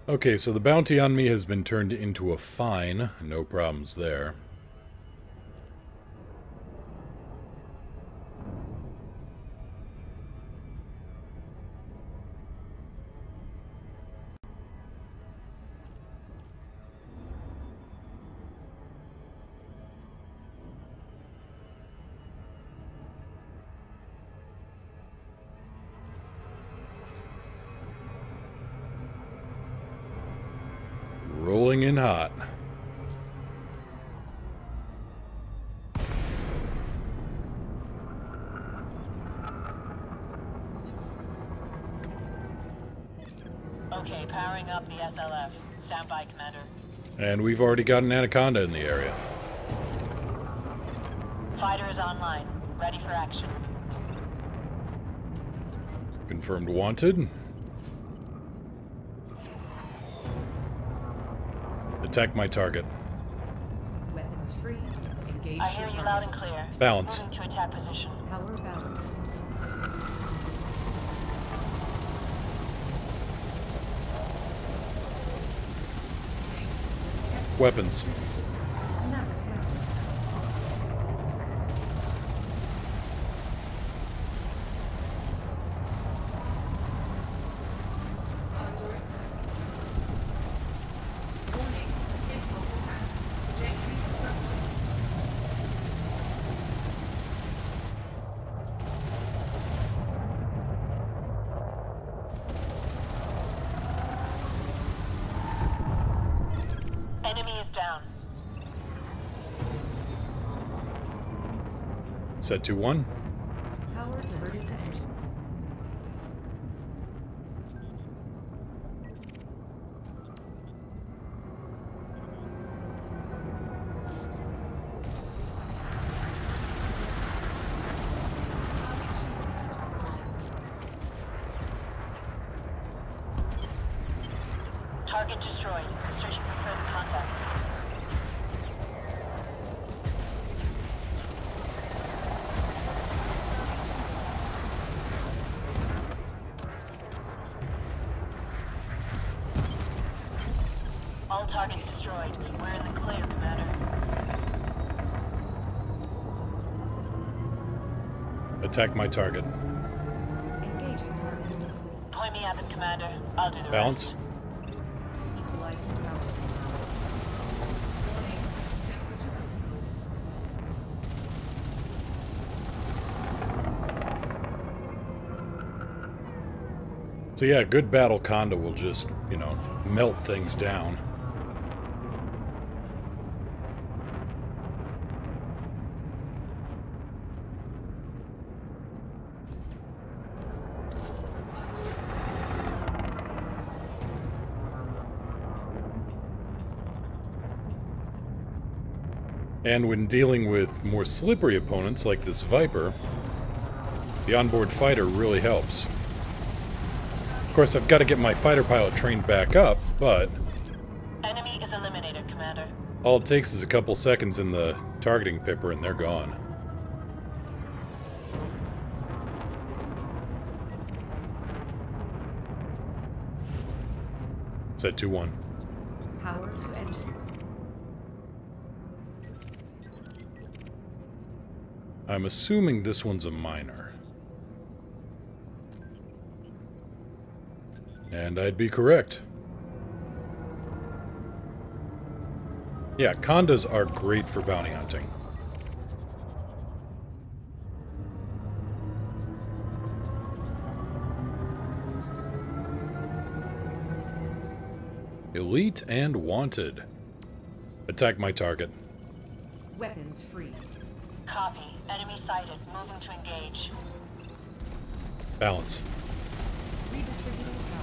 Okay, so the bounty on me has been turned into a fine. No problems there. Rolling in hot. Okay, powering up the SLF. Stand by, Commander. And we've already got an Anaconda in the area. Fighter is online. Ready for action. Confirmed wanted. Attack my target. Weapons free. Engage I hear the you loud target. and clear. Balance. Moving to attack position. Power balance. Weapons. Max weapon. Set 2-1. Power diverted to engines. Target destroyed. Searching for further contact. All targets destroyed. We're in the clear, Commander. Attack my target. Engaging target. Point me at them, Commander. I'll do the Balance. rest. Equalizing power. Warning. Temperature critical. So yeah, good battle Conda will just, you know, melt things down. And when dealing with more slippery opponents like this Viper, the onboard fighter really helps. Of course, I've got to get my fighter pilot trained back up, but Enemy is eliminated, Commander. all it takes is a couple seconds in the targeting pipper and they're gone. Set 2-1. Power to engines. I'm assuming this one's a minor. And I'd be correct. Yeah, Condas are great for bounty hunting. Elite and wanted. Attack my target. Weapons free. Copy. Enemy sighted. Moving to engage. Balance. Redistributing power.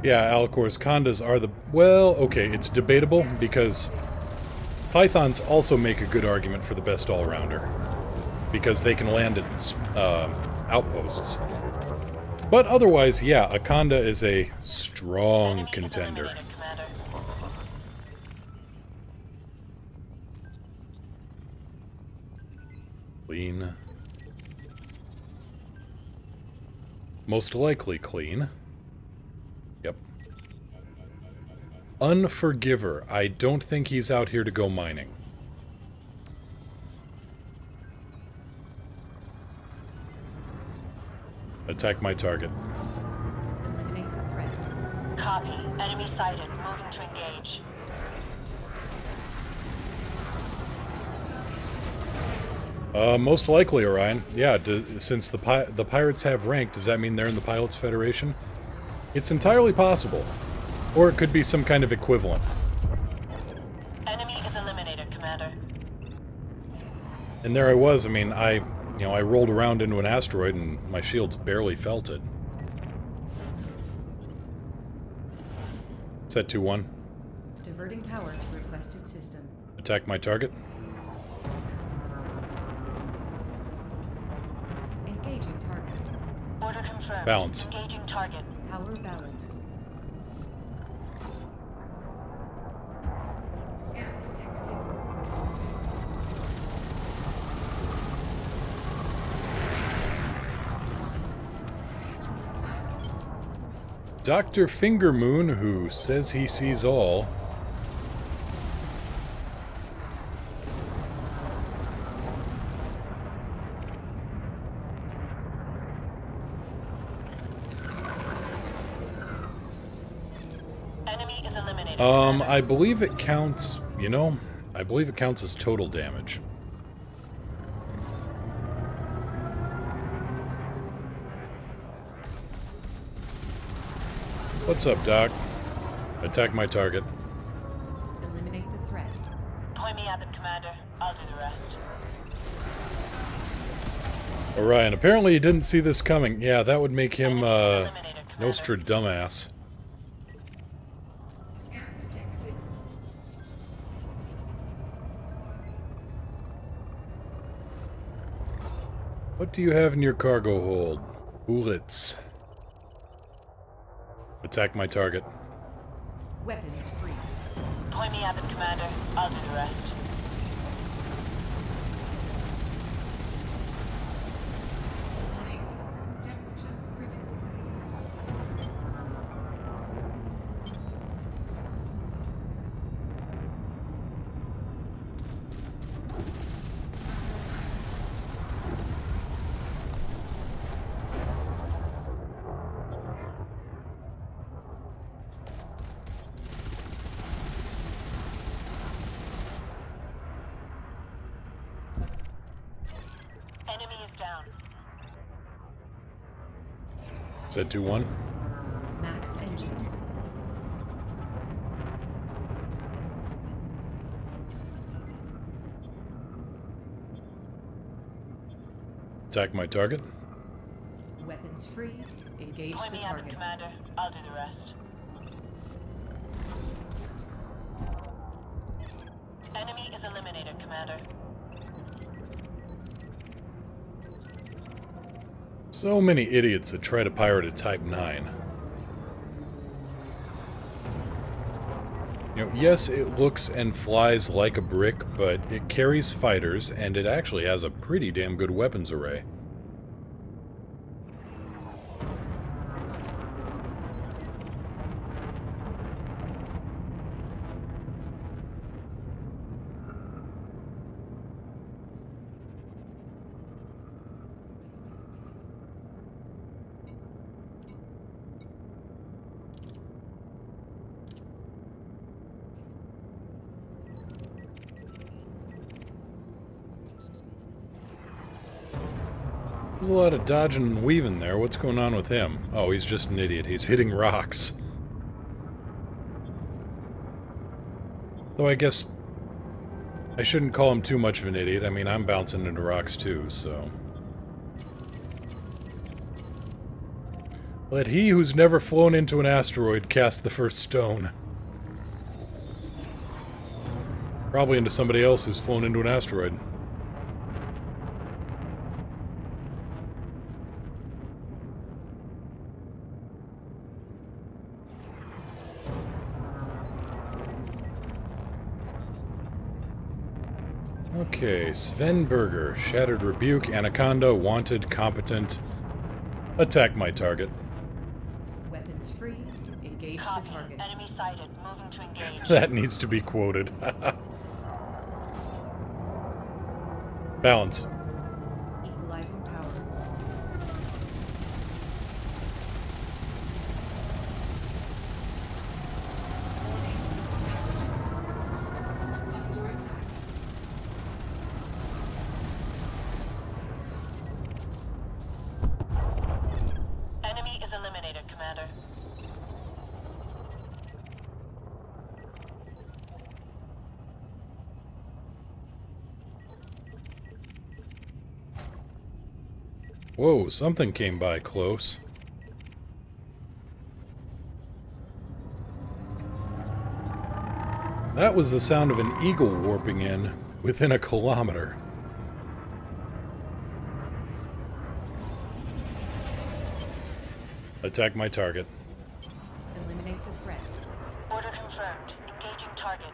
Yeah, Alcor's Condas are the... Well, okay, it's debatable because Pythons also make a good argument for the best all-rounder because they can land at outposts. But otherwise, yeah, a Conda is a strong Enemy is contender. eliminated, Commander. Clean. Most likely clean. Yep. Unforgiver. I don't think he's out here to go mining. Attack my target. Eliminate the threat. Copy. Enemy sighted. Moving to engage. Most likely, Orion. Yeah, since the pirates have rank, does that mean they're in the Pilots Federation? It's entirely possible. Or it could be some kind of equivalent. Enemy is eliminated, Commander. And there I was, I mean, I rolled around into an asteroid and my shields barely felt it. Set 2-1. Diverting power to requested system. Attack my target. Engaging target. Order confirmed. Balance. Engaging target. Power balanced. Scan detected. Dr. Fingermoon, who says he sees all. Enemy is eliminated. I believe it counts, I believe it counts as total damage. What's up, Doc? Attack my target. Eliminate the threat. Point me at them, Commander. I'll do the rest. Orion, apparently he didn't see this coming. Yeah, that would make him, Eliminated, Commander. Nostradumbass. Scan detected. What do you have in your cargo hold? Bullets. Attack my target. Weapons free. Point me at them, Commander. I'll do the rest. Warning. Temperature critical. Enemy is down. Said 2-1. Max engines. Attack my target. Weapons free. Engage Point the me at them, target. Commander. I'll do the rest. Enemy is eliminated, Commander. So many idiots that try to pirate a Type 9. You know, yes, it looks and flies like a brick, but it carries fighters, and it actually has a pretty damn good weapons array. There's a lot of dodging and weaving there. What's going on with him? Oh, he's just an idiot. He's hitting rocks. Though I guess I shouldn't call him too much of an idiot. I mean, I'm bouncing into rocks too, so... Let he who's never flown into an asteroid cast the first stone. Probably into somebody else who's flown into an asteroid. Okay, Sven Berger, Shattered Rebuke, Anaconda, Wanted, Competent. Attack my target. Weapons free. Engage the Copy. target. Enemy sighted. Moving to engage. That needs to be quoted. Balance. Equalizing power. Under attack. Enemy is eliminated, Commander. Whoa, something came by close. That was the sound of an eagle warping in within a kilometer. Attack my target. Eliminate the threat. Order confirmed. Engaging target.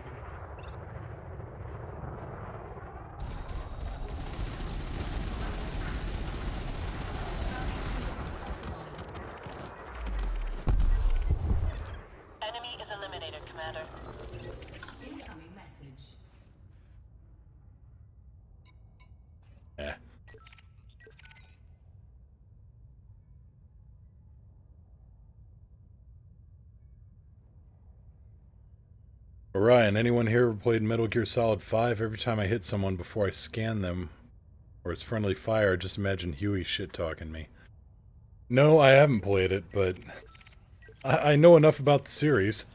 Enemy is eliminated, Commander. Incoming message. Eh. Orion, anyone here ever played Metal Gear Solid 5? Every time I hit someone before I scan them, or it's friendly fire, just imagine Huey shit-talking me. No, I haven't played it, but I know enough about the series.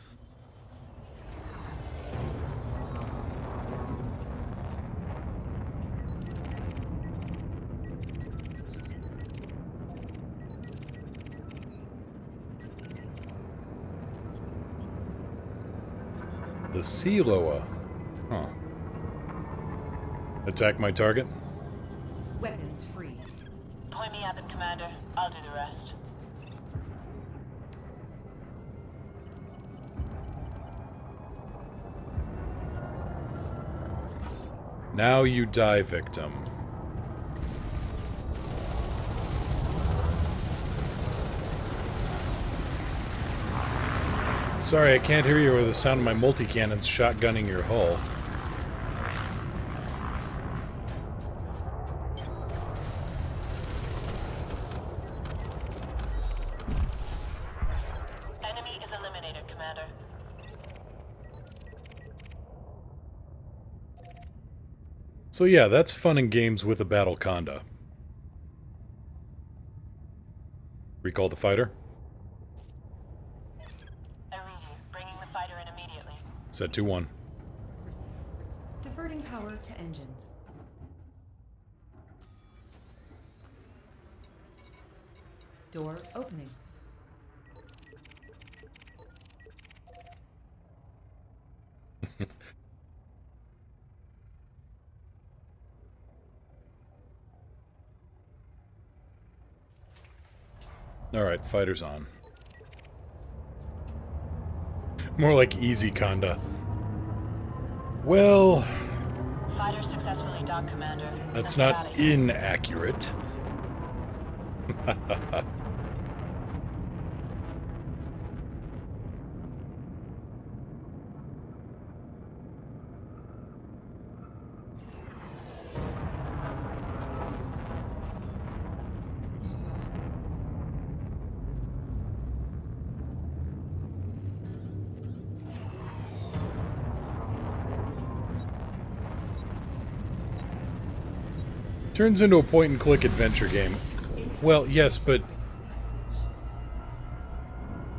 The Sea Loa. Huh. Attack my target? Weapons free. Point me at them, Commander. I'll do the rest. Now you die, victim. Sorry, I can't hear you with the sound of my multi-cannons shotgunning your hull. Enemy is eliminated, Commander. So yeah, that's fun and games with a battle conda. Recall the fighter. I read you. Bringing the fighter in immediately. Set 2-1. Diverting power to engines. Door opening. Alright, fighter's on. More like easy conda. Well, Fighter successfully docked, Commander. that's Let's not rally. inaccurate. Turns into a point-and-click adventure game. Well, yes, but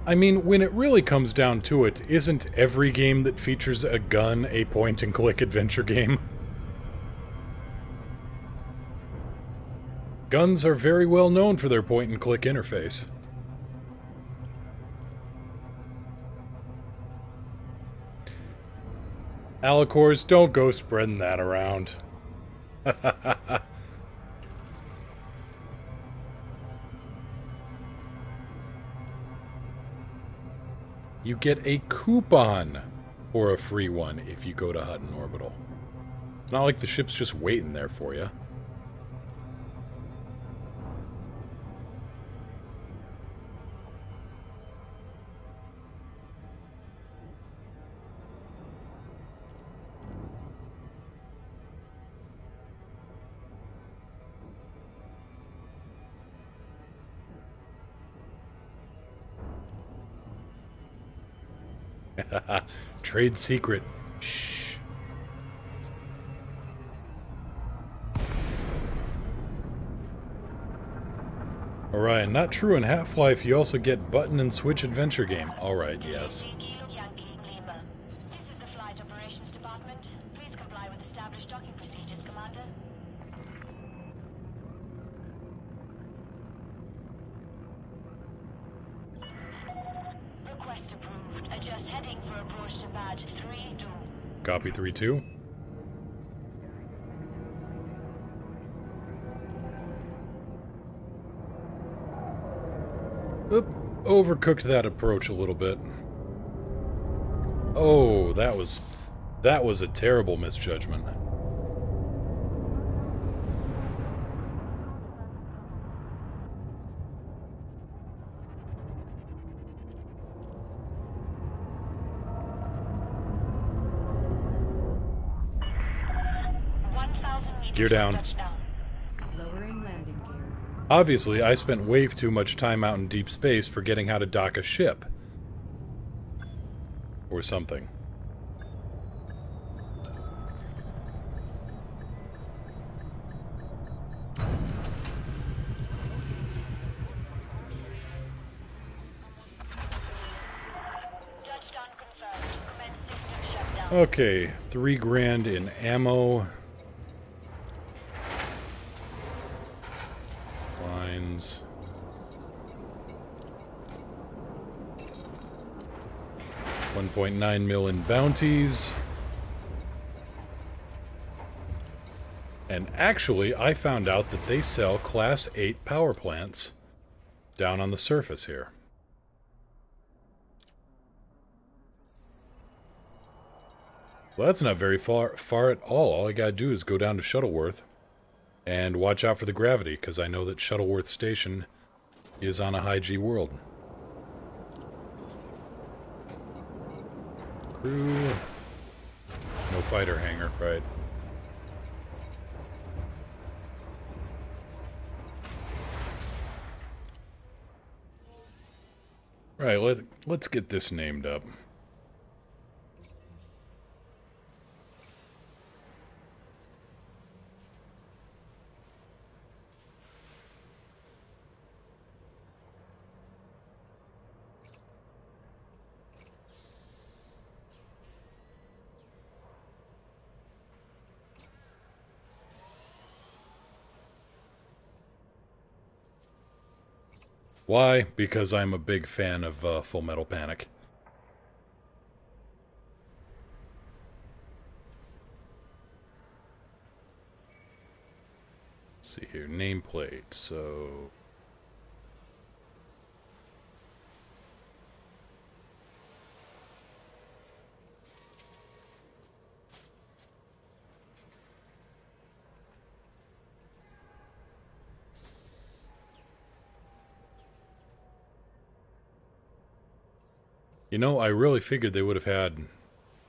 I mean, when it really comes down to it, isn't every game that features a gun a point-and-click adventure game? Guns are very well known for their point-and-click interface. Alicors, don't go spreading that around. You get a coupon for a free one if you go to Hutton Orbital. It's not like the ship's just waiting there for you. Trade secret. Shh. Alright, not true in Half-Life, you also get button and switch adventure game. Alright, yes. This is the Flight Operations Department. Please comply with established docking procedures, Commander. Request approved. Adjust heading for approach to badge 3-2. Copy 3-2. Oop, overcooked that approach a little bit. Oh, that was a terrible misjudgment. Gear down. Lowering landing gear. Obviously, I spent way too much time out in deep space forgetting how to dock a ship. Or something. Okay, 3 grand in ammo. Lines. $1.9 million bounties. And actually, I found out that they sell Class 8 power plants down on the surface here. Well, that's not very far at all. All I gotta do is go down to Shuttleworth and watch out for the gravity, because I know that Shuttleworth Station is on a high G world. Crew. No fighter hangar, right. Right, let's get this named up. Why? Because I'm a big fan of Full Metal Panic. Let's see here, nameplate, so... You know, I really figured they would have had...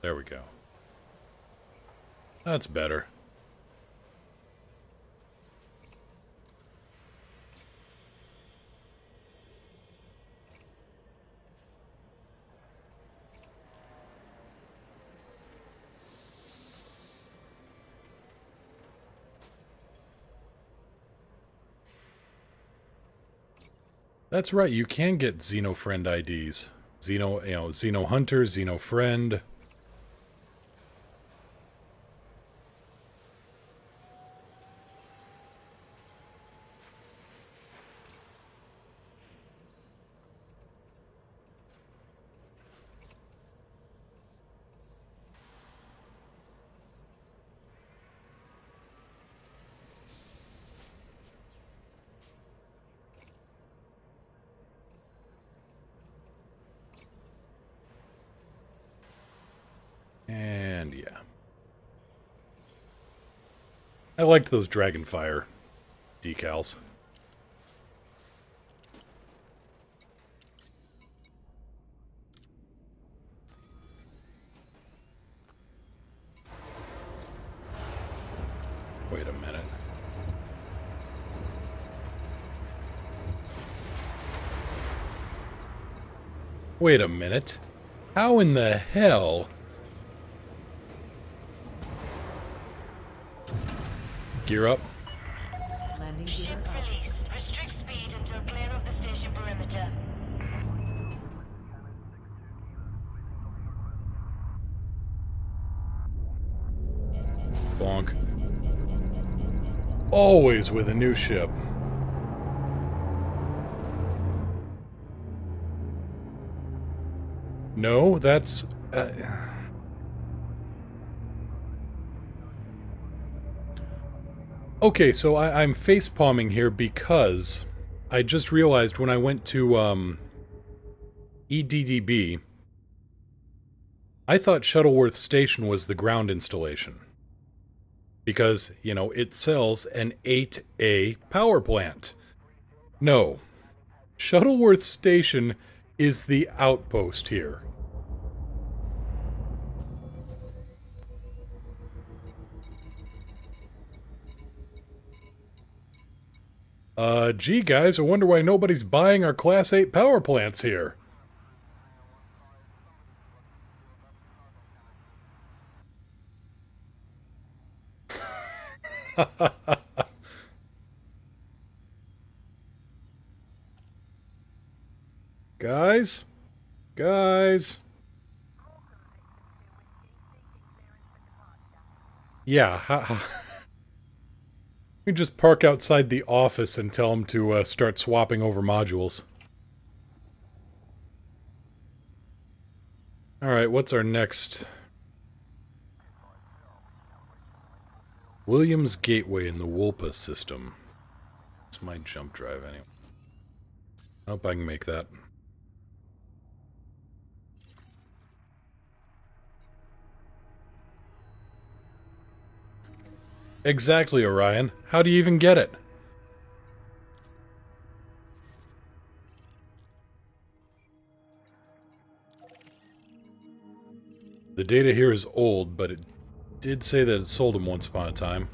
There we go. That's better. That's right, you can get Xenofriend IDs. Xeno Hunter, Xeno Friend. And yeah. I liked those Dragonfire decals. Wait a minute. Wait a minute. How in the hell... Gear up. Landing gear Ship up. released. Restrict speed until clear of the station perimeter. Bonk. Always with a new ship. No, that's... Okay, so I'm facepalming here because I just realized when I went to EDDB, I thought Shuttleworth Station was the ground installation. Because, you know, it sells an 8A power plant. No. Shuttleworth Station is the outpost here. Gee guys, I wonder why nobody's buying our Class 8 power plants here. Guys? Guys? Yeah, we just park outside the office and tell them to start swapping over modules. Alright, what's our next? Williams Gateway in the Wolpa system. It's my jump drive anyway. Hope I can make that. Exactly, Orion. How do you even get it? The data here is old, but it did say that it sold them once upon a time.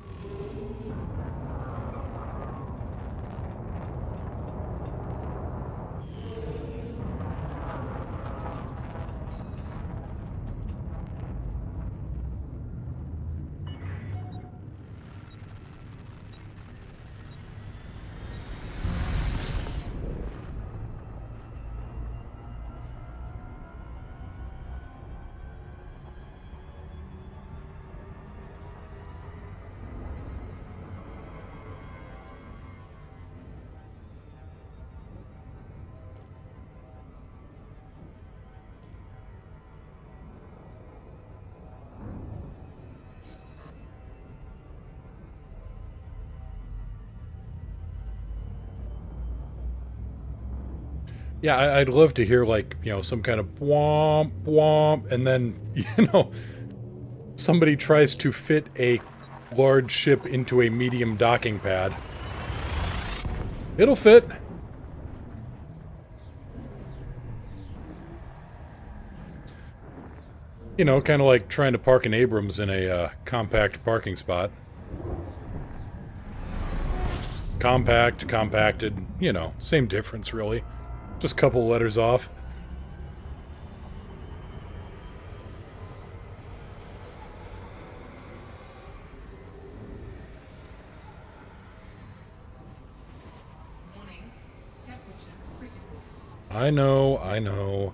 Yeah, I'd love to hear, like, you know, some kind of womp womp, and then, you know, somebody tries to fit a large ship into a medium docking pad. It'll fit. You know, kind of like trying to park an Abrams in a compact parking spot. Compact, compacted, you know, same difference, really. Just a couple letters off. Warning. Temperature critical. I know, I know.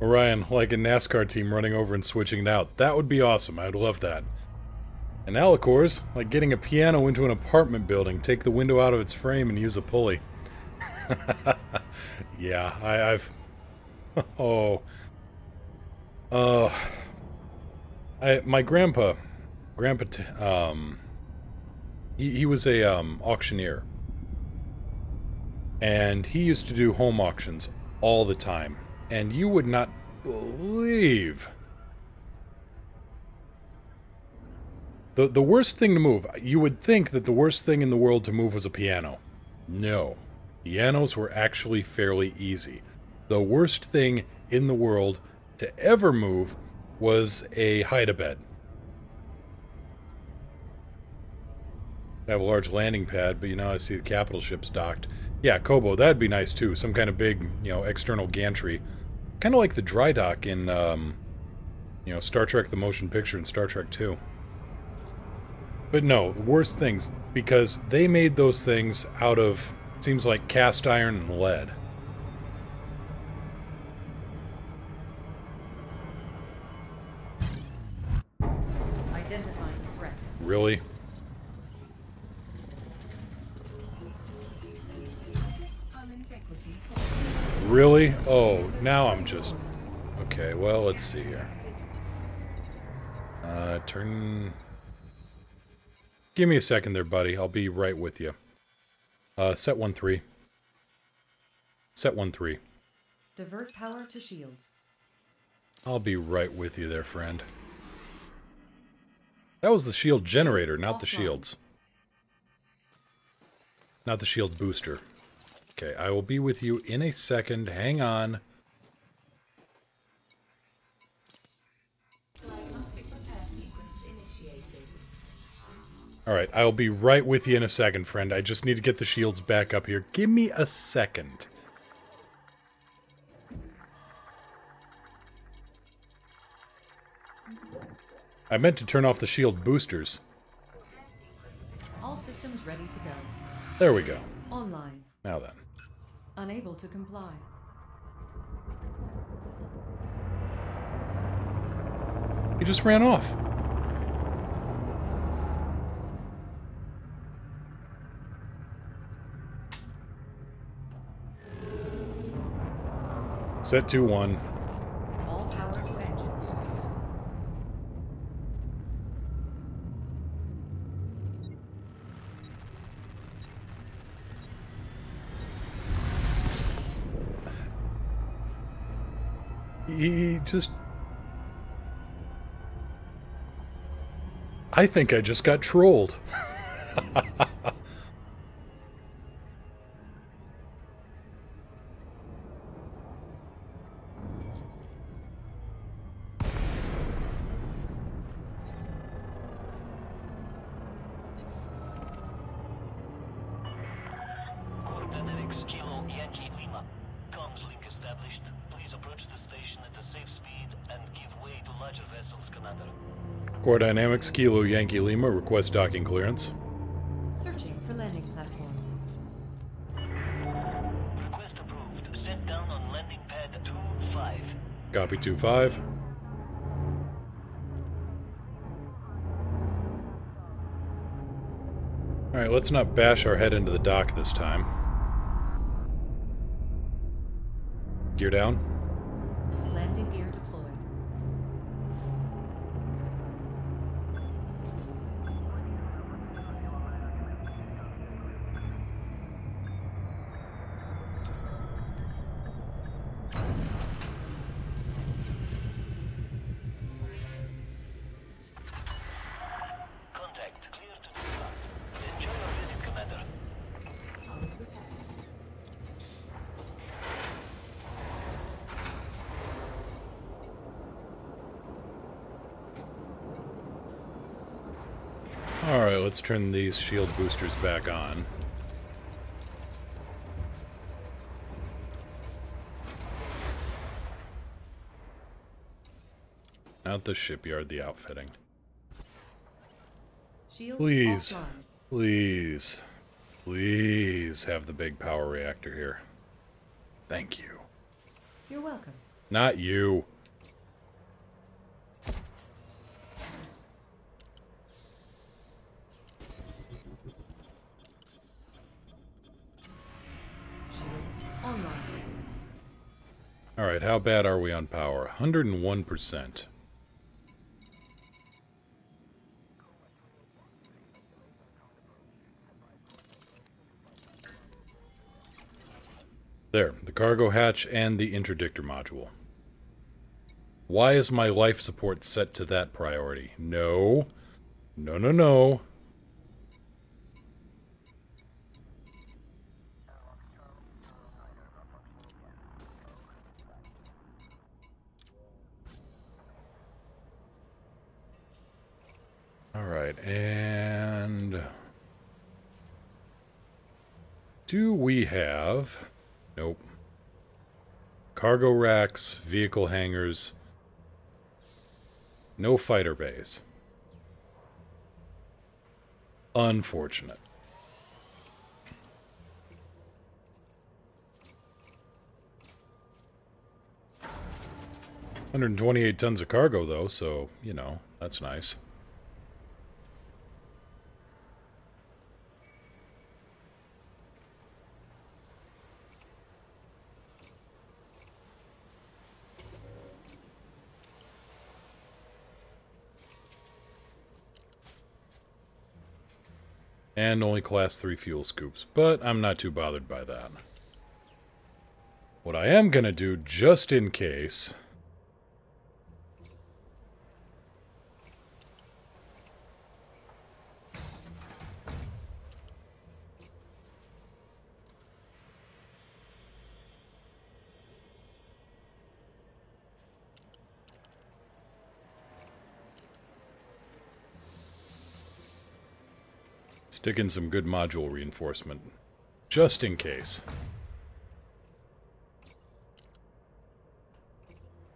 Orion, like a NASCAR team running over and switching it out. That would be awesome. I'd love that. And Alicor's, like getting a piano into an apartment building, take the window out of its frame and use a pulley. Yeah, I've... Oh. My grandpa... He was a, auctioneer. And he used to do home auctions all the time. And you would not believe... The worst thing to move, you would think that the worst thing in the world to move was a piano. No. Pianos were actually fairly easy. The worst thing in the world to ever move was a hide-a-bed. I have a large landing pad, but you know, I see the capital ships docked. Yeah, Kobo, that'd be nice too. Some kind of big, you know, external gantry. Kind of like the dry dock in, you know, Star Trek the Motion Picture and Star Trek 2. But no, the worst things, because they made those things out of, seems like cast iron and lead. Identifying threat. Really? Hull integrity. Really? Oh, now I'm just... Okay, well, let's see here. Turn... Give me a second there, buddy. I'll be right with you. Set 1-3. Set 1-3. Divert power to shields. I'll be right with you there, friend. That was the shield generator, not the shields. Not the shield booster. Okay, I will be with you in a second. Hang on. Diagnostic repair sequence initiated. Alright, I'll be right with you in a second, friend. I just need to get the shields back up here. Give me a second. I meant to turn off the shield boosters. All systems ready to go. There we go. Online. Now then. Unable to comply. He just ran off. Set 2-1. All power to engines. He just... I think I just got trolled. Coordinates Kilo Yankee Lima. Comms link established. Please approach the station at a safe speed and give way to larger vessels, Commander. Core Dynamics, Kilo Yankee Lima, request docking clearance. Searching for landing platform. Request approved. Set down on landing pad 2-5. Copy 2-5. Alright, let's not bash our head into the dock this time. Gear down. Landing gear deployed. Contact clear to depart. Enjoy your visit, Commander. Alright, let's turn these shield boosters back on. Out the shipyard, the outfitting. Shield Please. offline. Please. Please have the big power reactor here. Thank you. You're welcome. Not you. Shields online. Alright, how bad are we on power? 101%. There, the cargo hatch and the interdictor module. Why is my life support set to that priority? No. No, no, no. Alright, and... do we have... Nope. Cargo racks, vehicle hangars... no fighter bays. Unfortunate. $128 tons of cargo, though, so, you know, that's nice. And only class 3 fuel scoops, but I'm not too bothered by that. What I am gonna do, just in case... Stick in some good module reinforcement. Just in case.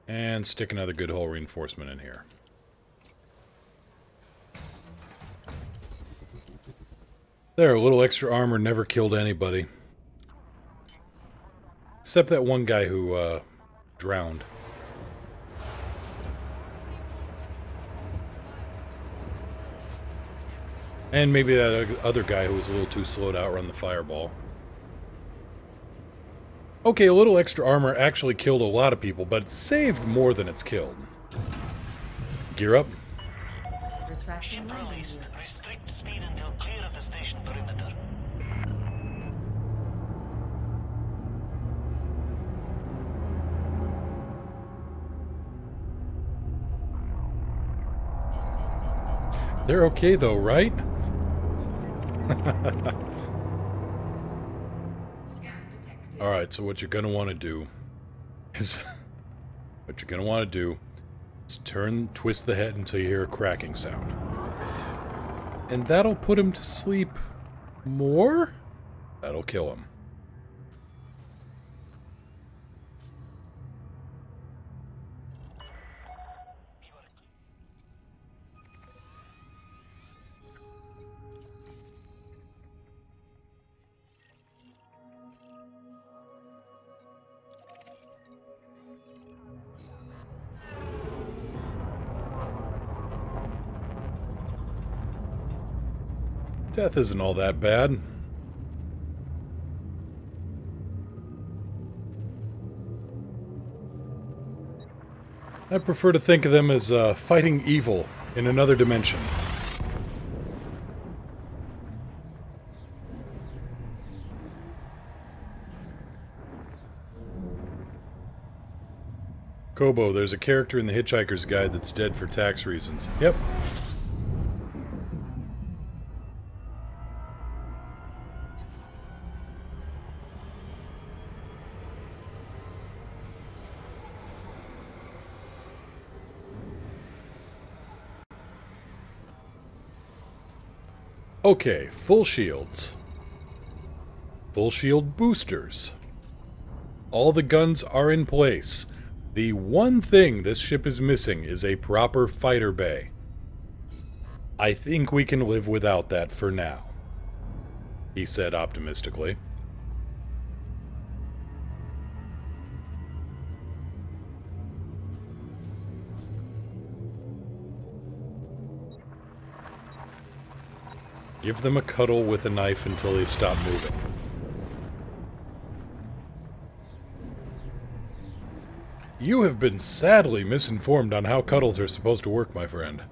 And stick another good hull reinforcement in here. There, a little extra armor never killed anybody. Except that one guy who, drowned. And maybe that other guy who was a little too slow to outrun the fireball. Okay, a little extra armor actually killed a lot of people, but it saved more than it's killed. Gear up. Retracting landing Released. gear. Restrict speed until clear of the station perimeter. They're okay though, right? Scan detected. Alright, so what you're gonna want to do is... twist the head until you hear a cracking sound. And that'll put him to sleep more? That'll kill him. Death isn't all that bad. I prefer to think of them as fighting evil in another dimension. Kobo, there's a character in the Hitchhiker's Guide that's dead for tax reasons. Yep. Okay, full shields. Full shield boosters. All the guns are in place. The one thing this ship is missing is a proper fighter bay. I think we can live without that for now, he said optimistically. Give them a cuddle with a knife until they stop moving. You have been sadly misinformed on how cuddles are supposed to work, my friend.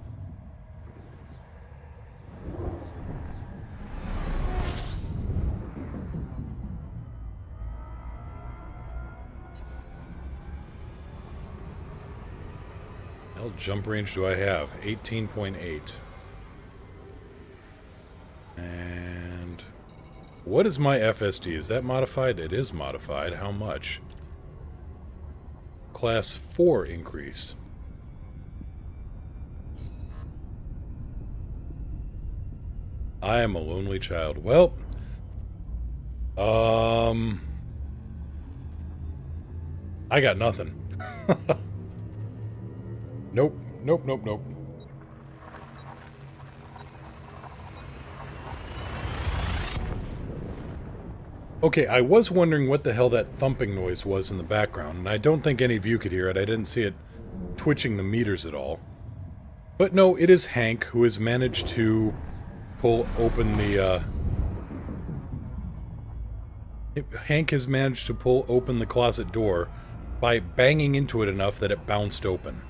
How much jump range do I have? 18.8. And what is my FSD? Is that modified? It is modified. How much? Class 4 increase. I am a lonely child. Well, I got nothing. Nope, nope, nope, nope. Okay, I was wondering what the hell that thumping noise was in the background, and I don't think any of you could hear it. I didn't see it twitching the meters at all. But no, it is Hank who has managed to pull open the, Hank has managed to pull open the closet door by banging into it enough that it bounced open.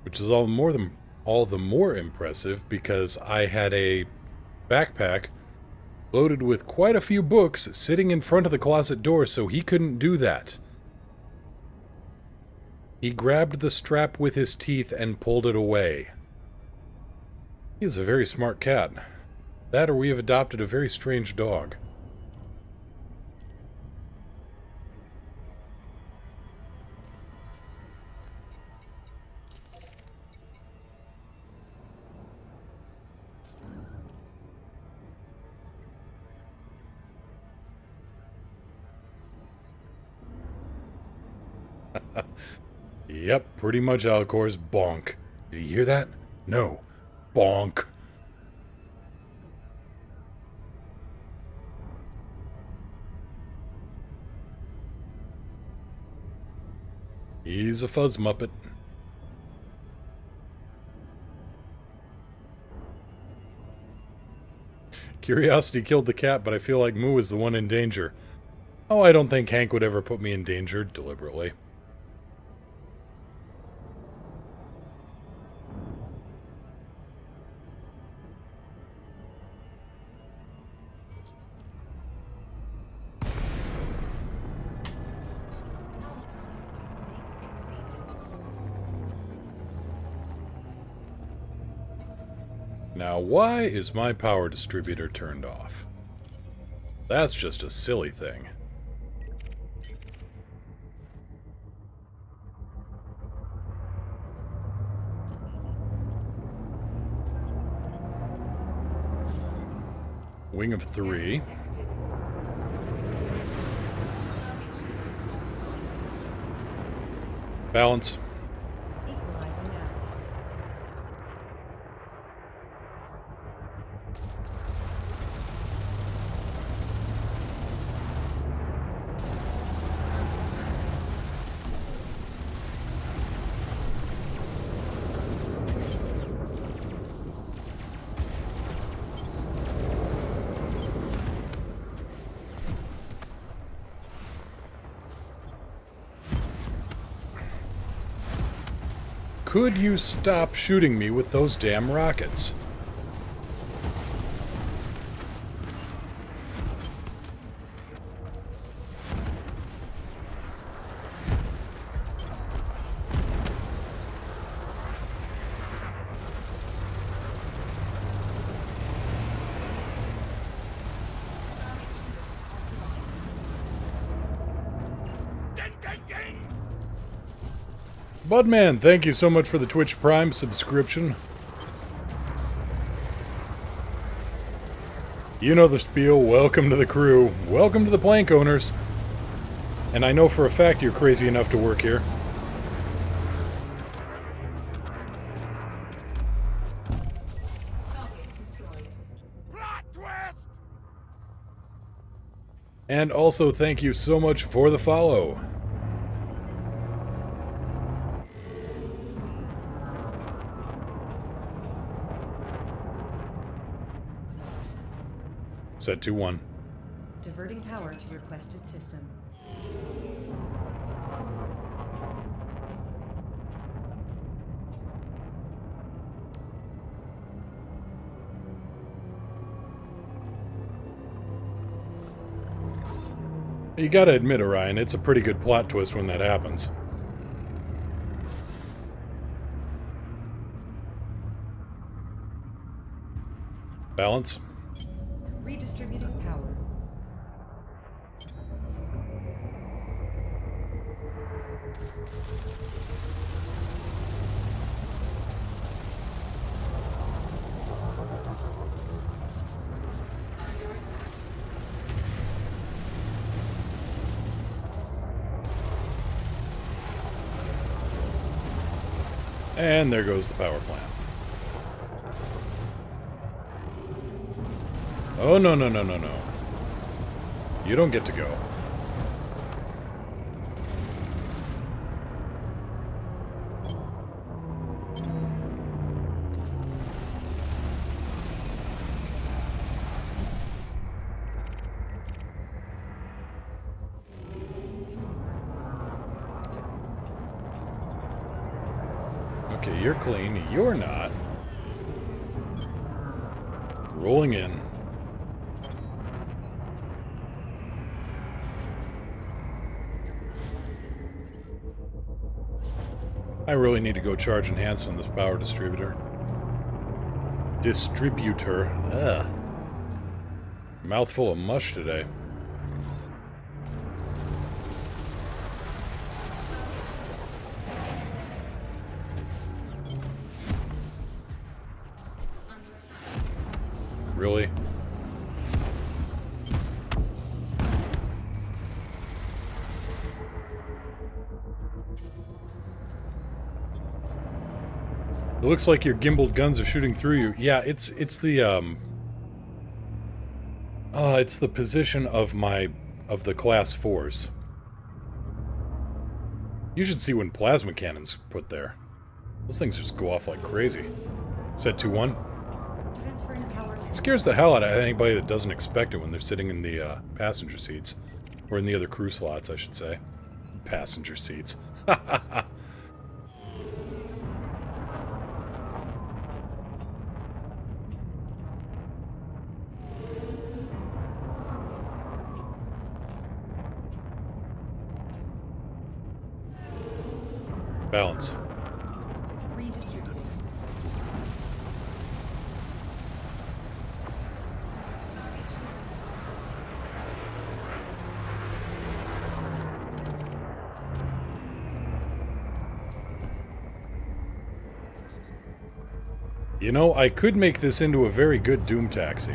Which is all the more impressive because I had a backpack loaded with quite a few books sitting in front of the closet door, so he couldn't do that. He grabbed the strap with his teeth and pulled it away. He is a very smart cat. That or we have adopted a very strange dog. Yep, pretty much Alcor's bonk. Did you hear that? No. Bonk. He's a fuzz muppet. Curiosity killed the cat, but I feel like Moo is the one in danger. Oh, I don't think Hank would ever put me in danger deliberately. Now, why is my power distributor turned off? That's just a silly thing. Wing of 3. Balance. Equalizing now. Could you stop shooting me with those damn rockets? Budman, thank you so much for the Twitch Prime subscription. You know the spiel. Welcome to the crew. Welcome to the plank owners. And I know for a fact you're crazy enough to work here. Target destroyed. Plot twist! And also thank you so much for the follow. Set 2-1. Diverting power to requested system. You gotta admit, Orion, it's a pretty good plot twist when that happens. Balance. Redistributing power. And there goes the power plant. Oh, no, no, no, no, no. You don't get to go. Okay, you're clean. You're not. Rolling in. I really need to go charge enhance on this power distributor. Distributor. Ugh. Mouthful of mush today. Really? It looks like your gimbaled guns are shooting through you. Yeah, it's the it's the position of the class 4s. You should see when plasma cannons put there. Those things just go off like crazy. Set 2-1. Transferring power to It scares the hell out of anybody that doesn't expect it when they're sitting in the passenger seats. Or in the other crew slots, I should say. Passenger seats. Balance. redistributing. You know, I could make this into a very good Doom taxi.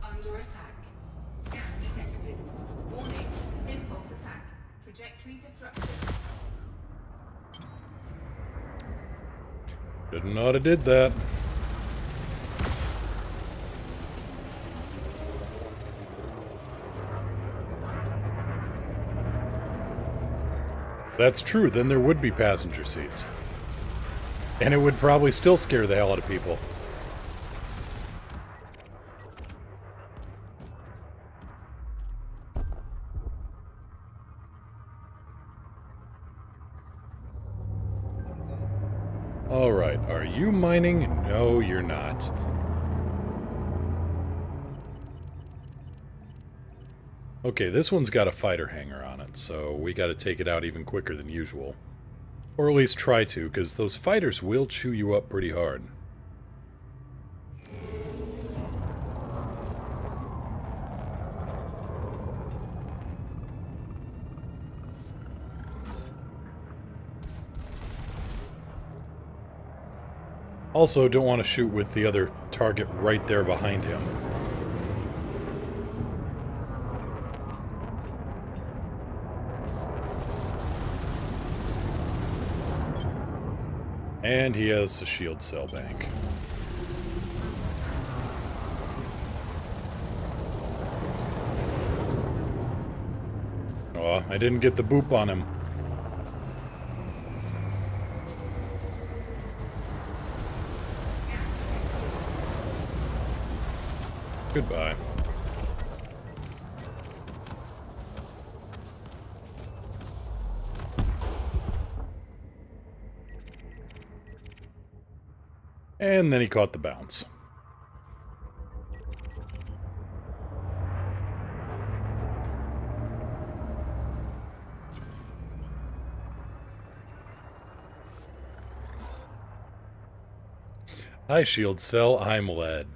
Under attack. Scan detected. Warning. Impulse attack. Trajectory disruption. Didn't know I did that. That's true, then there would be passenger seats. And it would probably still scare the hell out of people. Alright, are you mining? No, you're not. Okay, this one's got a fighter hangar on it, so we gotta take it out even quicker than usual. Or at least try to, because those fighters will chew you up pretty hard. Also, don't want to shoot with the other target right there behind him. And he has the shield cell bank. Oh, I didn't get the boop on him. Goodbye. And then he caught the bounce. Hi, shield cell. I'm lead.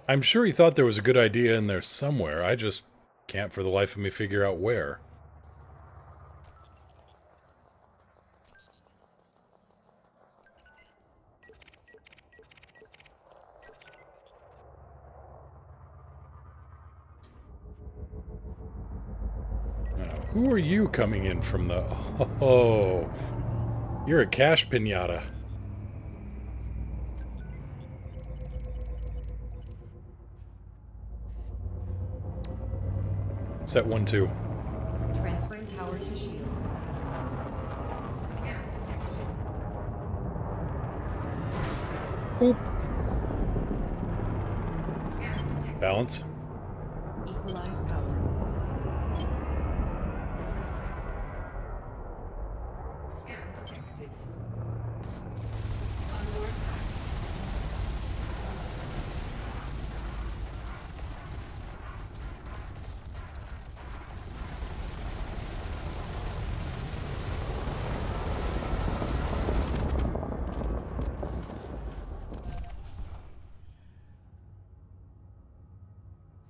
I'm sure he thought there was a good idea in there somewhere. I just can't for the life of me figure out where. Now, who are you coming in from the... Oh, you're a cash pinata. Set 1-2. Transferring power to shields. Scan detected. Boop. Scan detected. Balance. Equalize power.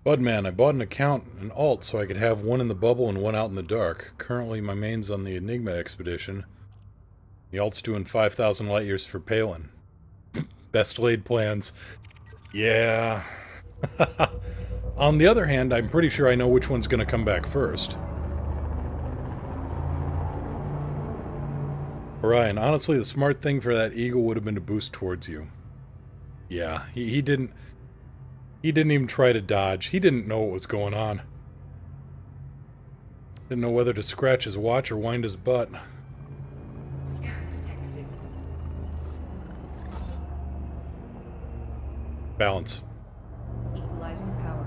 Budman, I bought an account, an alt, so I could have one in the bubble and one out in the dark. Currently, my main's on the Enigma expedition. The alt's doing 5,000 light years for Palin. Best laid plans. Yeah. On the other hand, I'm pretty sure I know which one's going to come back first. Orion, honestly, the smart thing for that eagle would have been to boost towards you. Yeah, he didn't even try to dodge. He didn't know what was going on. Didn't know whether to scratch his watch or wind his butt. Scan detected. Balance. Equalizing power.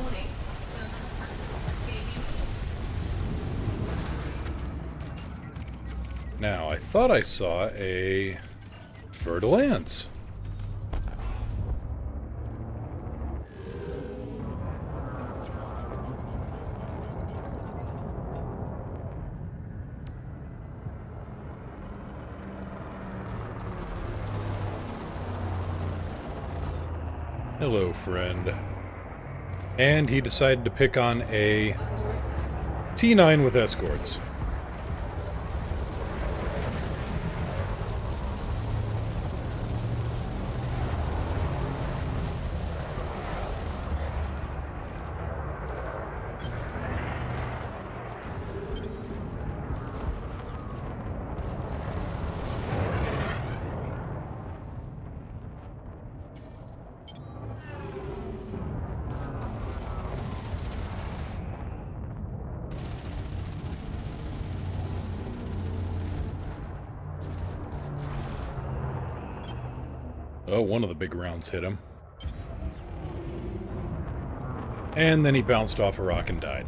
Warning. Thermal attack. Gaining heat. Now, I thought I saw a fertile ants. Hello, friend. And he decided to pick on a Under attack. T9 with escorts. Oh, one of the big rounds hit him. And then he bounced off a rock and died.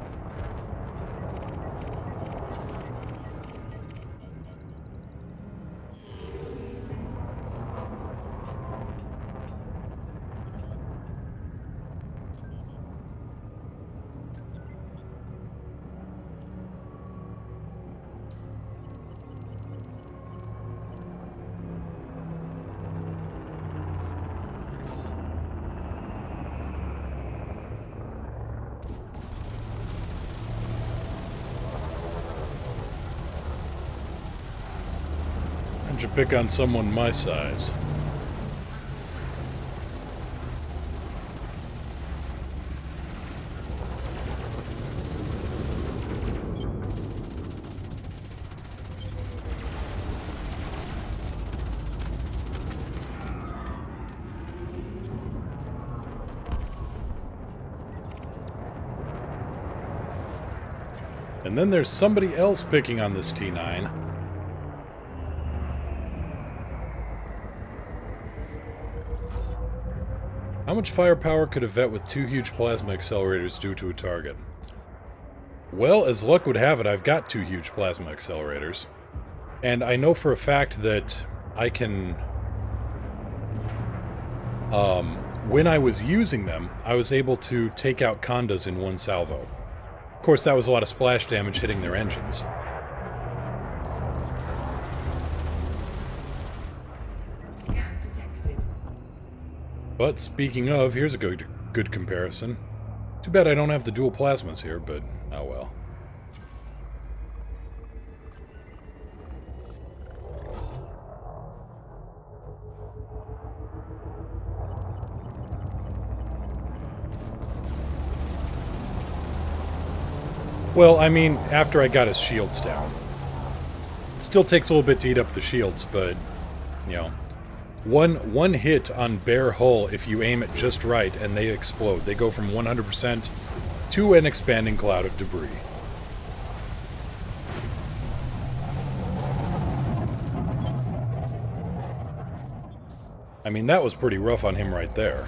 Why don't you pick on someone my size? And then there's somebody else picking on this T9. How much firepower could a vet with 2 huge plasma accelerators do to a target? Well, as luck would have it, I've got 2 huge plasma accelerators. And I know for a fact that I can... when I was using them, I was able to take out condas in one salvo. Of course, that was a lot of splash damage hitting their engines. Scan detected. But speaking of, here's a good comparison. Too bad I don't have the dual plasmas here, but oh well. Well, I mean, after I got his shields down. It still takes a little bit to eat up the shields, but, you know, one hit on bare hull if you aim it just right and they explode. They go from 100% to an expanding cloud of debris. I mean, that was pretty rough on him right there.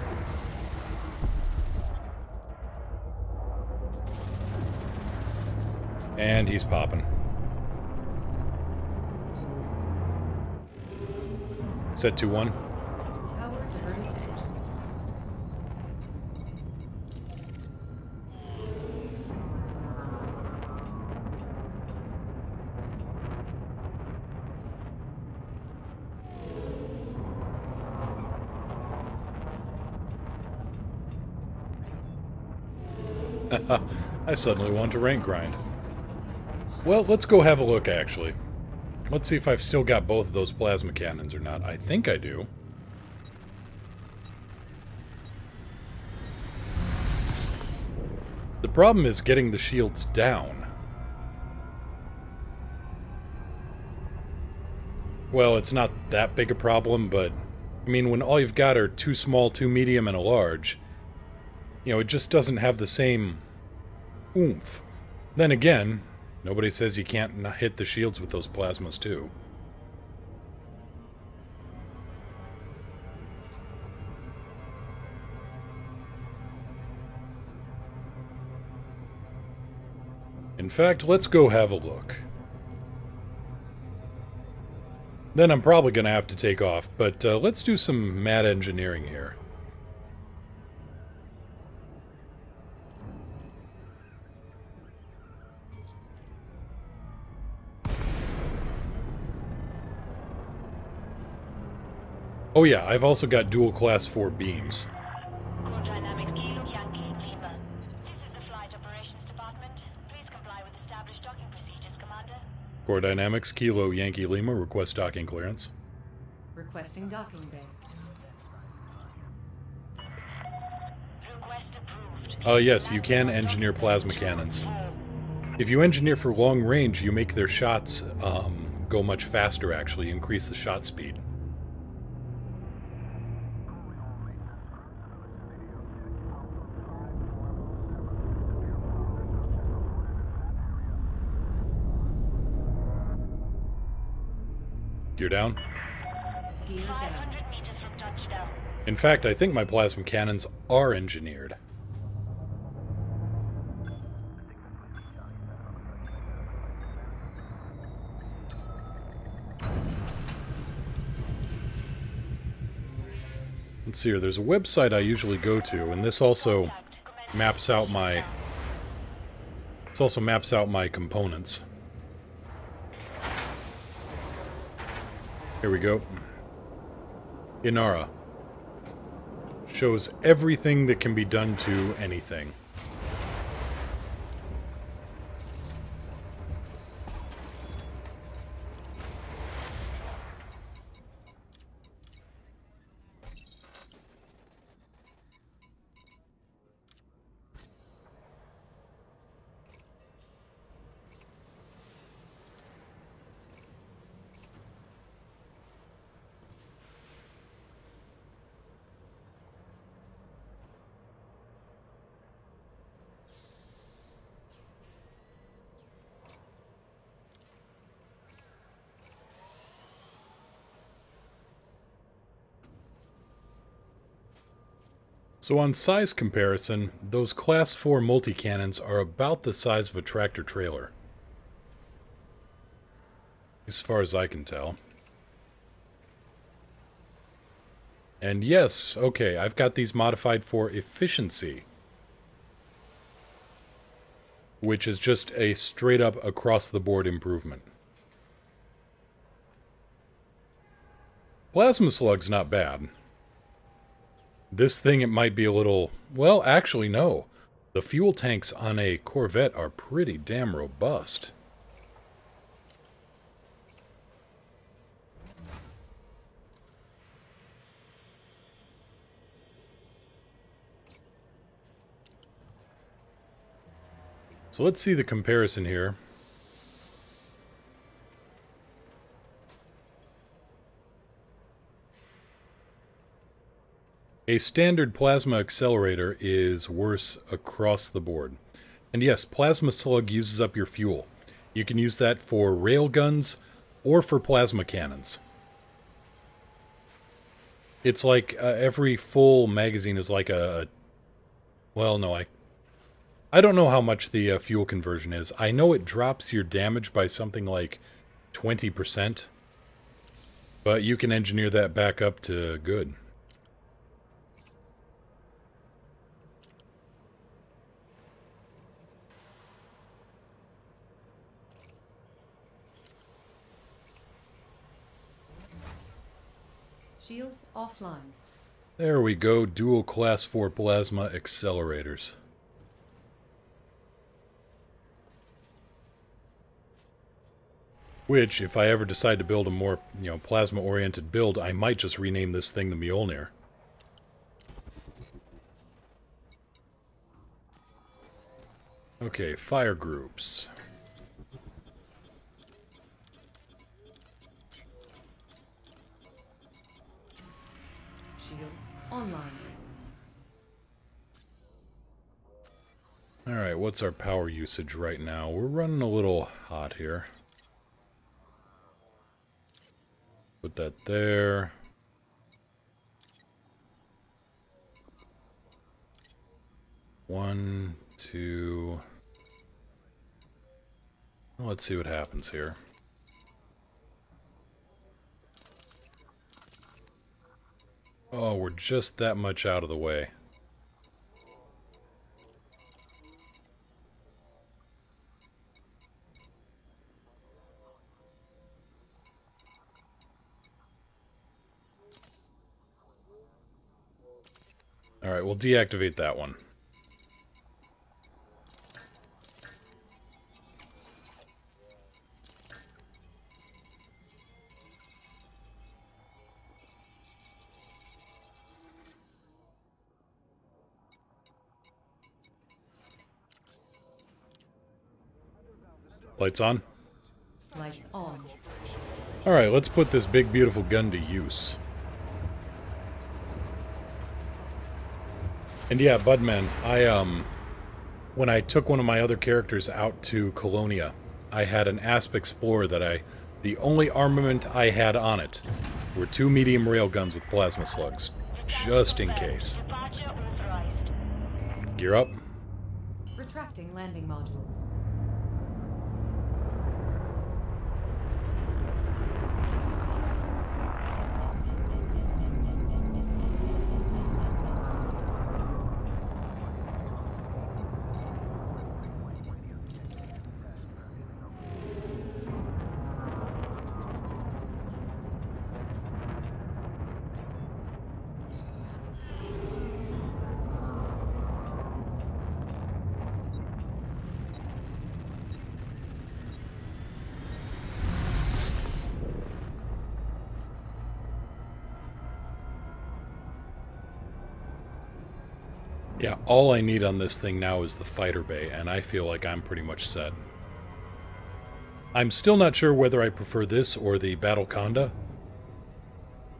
And he's popping. Set 2-1. Power to early engines. I suddenly want to rank grind. Well, let's go have a look, actually. Let's see if I've still got both of those plasma cannons or not. I think I do. The problem is getting the shields down. Well, it's not that big a problem, but... I mean, when all you've got are 2 small, 2 medium, and a large... You know, it just doesn't have the same... oomph. Then again, nobody says you can't hit the shields with those plasmas, too. In fact, let's go have a look. Then I'm probably going to have to take off, but let's do some mad engineering here. Oh yeah, I've also got dual class 4 beams. Core Dynamics Kilo Yankee Lima. This is the Flight Operations Department. Please comply with established docking procedures, Commander. Core Dynamics Kilo Yankee Lima, request docking clearance. Requesting docking bay. Request approved. Yes, you can engineer plasma cannons. If you engineer for long range, you make their shots go much faster, actually, increase the shot speed. Gear down. Gear down. 500 meters from touchdown. In fact, I think my plasma cannons are engineered. Let's see here, there's a website I usually go to, and this also maps out my... This also maps out my components. Here we go. Inara. Shows everything that can be done to anything. So on size comparison, those Class 4 multi-cannons are about the size of a tractor-trailer. As far as I can tell. And yes, okay, I've got these modified for efficiency. Which is just a straight-up across-the-board improvement. Plasma Slug's not bad. This thing, it might be a little... Well, actually, no. The fuel tanks on a Corvette are pretty damn robust. So let's see the comparison here. A standard plasma accelerator is worse across the board. And yes, Plasma Slug uses up your fuel. You can use that for railguns or for plasma cannons. It's like every full magazine is like a... Well, no, I don't know how much the fuel conversion is. I know it drops your damage by something like 20%. But you can engineer that back up to good. Shields offline. There we go, dual class 4 plasma accelerators. Which, if I ever decide to build a more, plasma-oriented build, I might just rename this thing the Mjolnir. Okay, fire groups. Shields online. Alright, what's our power usage right now? We're running a little hot here. Put that there. One, two... Let's see what happens here. Oh, we're just that much out of the way. Alright, we'll deactivate that one. Lights on? Lights on. Alright, let's put this big beautiful gun to use. And yeah, Budman, when I took one of my other characters out to Colonia, I had an Asp Explorer that the only armament I had on it were 2 medium railguns with plasma slugs, just in case. Departure authorized. Gear up. Retracting landing modules. Yeah, all I need on this thing now is the fighter bay, and I feel like I'm pretty much set. I'm still not sure whether I prefer this or the Battle Conda,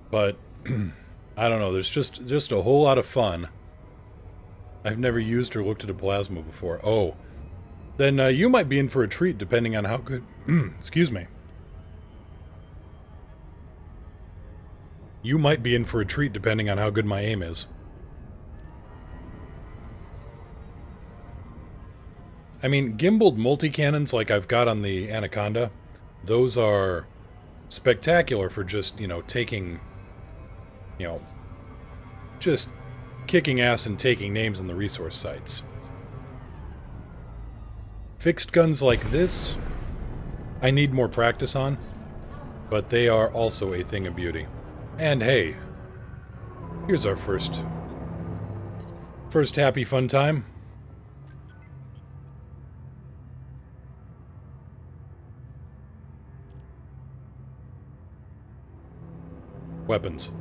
but I don't know, there's just a whole lot of fun. I've never used or looked at a plasma before. Oh, then you might be in for a treat depending on how good... excuse me. You might be in for a treat depending on how good my aim is. I mean, gimbaled multi-cannons like I've got on the Anaconda, those are spectacular for just, taking, just kicking ass and taking names in the resource sites. Fixed guns like this, I need more practice on, but they are also a thing of beauty. And hey, here's our first happy fun time. Weapons.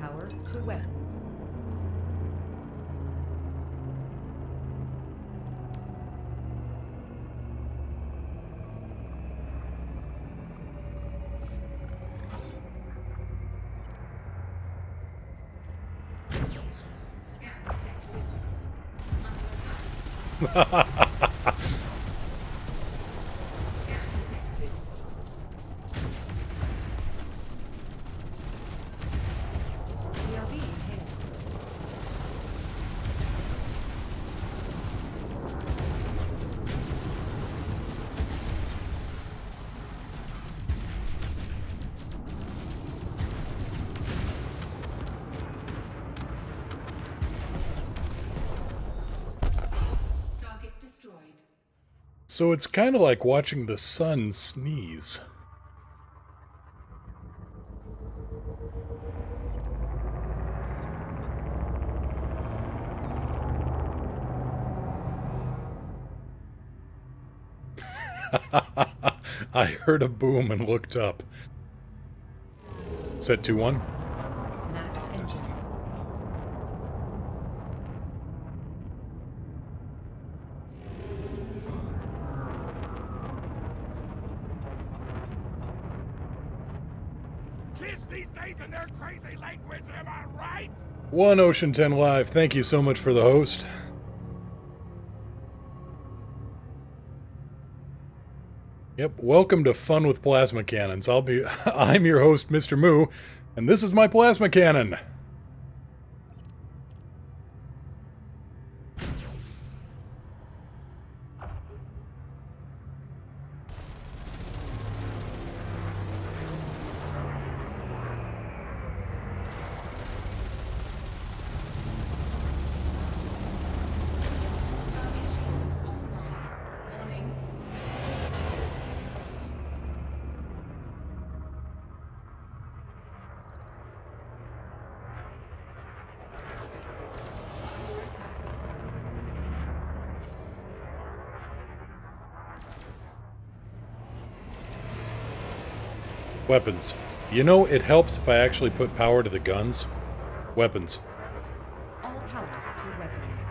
Power to weapons. Scan detected. Under attack. Scan detected. We are being hailed. Target destroyed. So it's kind of like watching the sun sneeze. I heard a boom and looked up. Set 2-1. Max engines. Kids these days and their crazy language, am I right? 1 Ocean 10 Live, thank you so much for the host. Yep, welcome to Fun with Plasma Cannons. I'm your host, Mr. Moo, and this is my plasma cannon. Target shields offline. Warning. Under attack. Weapons. You know, it helps if I actually put power to the guns. Weapons. All power to weapons.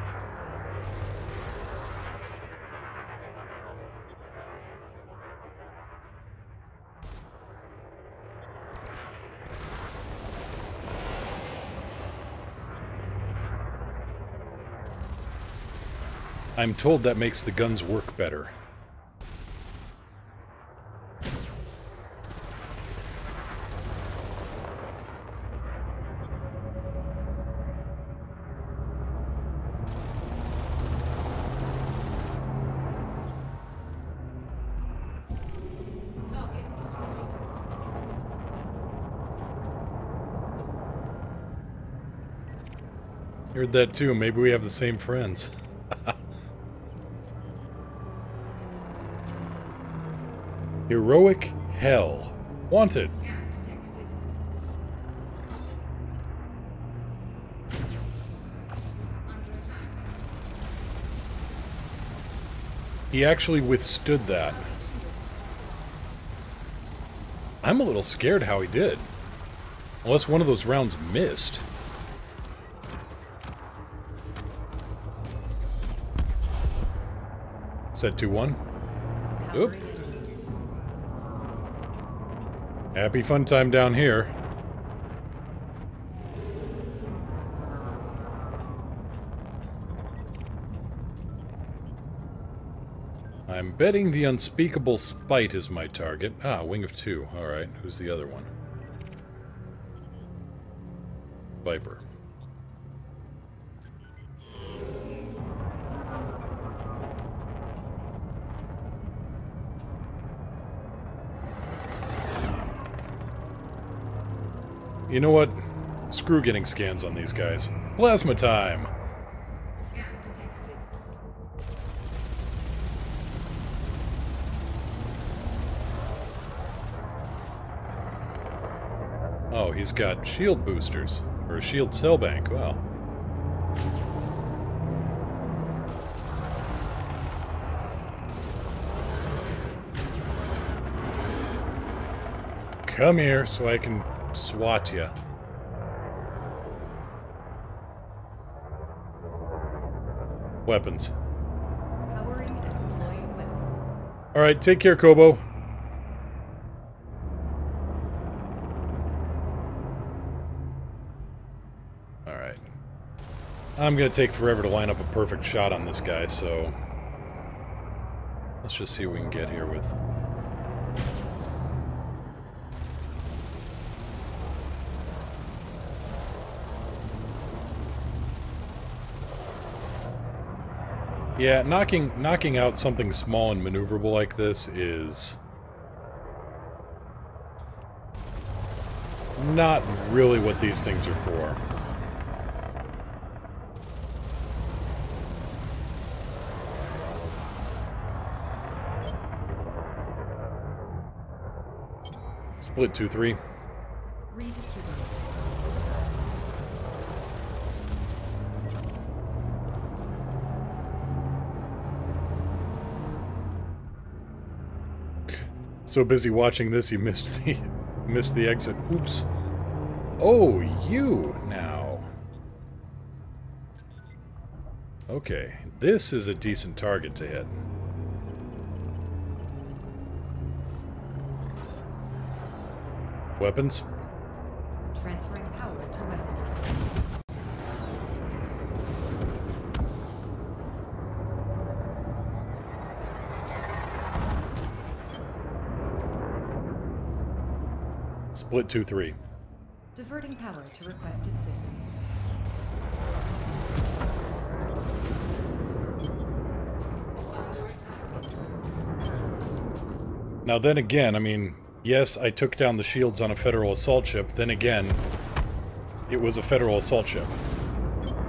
I'm told that makes the guns work better. Target destroyed. Heard that too. Maybe we have the same friends. Heroic Hell. Wanted. Scan detected. Under attack. He actually withstood that. Target shields. I'm a little scared how he did. Unless one of those rounds missed. Set 2-1. Oop. Powering engines. Happy fun time down here. I'm betting the unspeakable spite is my target. Ah, Wing of 2. Alright, who's the other one? Viper. You know what? Screw getting scans on these guys. Plasma time! Scan detected. Oh, he's got shield boosters. Or a shield cell bank. Wow. Come here so I can swat you. Weapons. Powering and deploying weapons. Alright, take care, Kobo. Alright. I'm gonna take forever to line up a perfect shot on this guy, so... let's just see what we can get here with... Yeah, knocking out something small and maneuverable like this is not really what these things are for. Split 2-3. Redistributed. So busy watching this, you missed the exit. Oops. Oh, you now. Okay, this is a decent target to hit. Weapons? Transferring power to weapons. Split 2-3. Diverting power to requested systems. Now then again, I mean, yes, I took down the shields on a Federal assault ship. Then again, it was a Federal assault ship.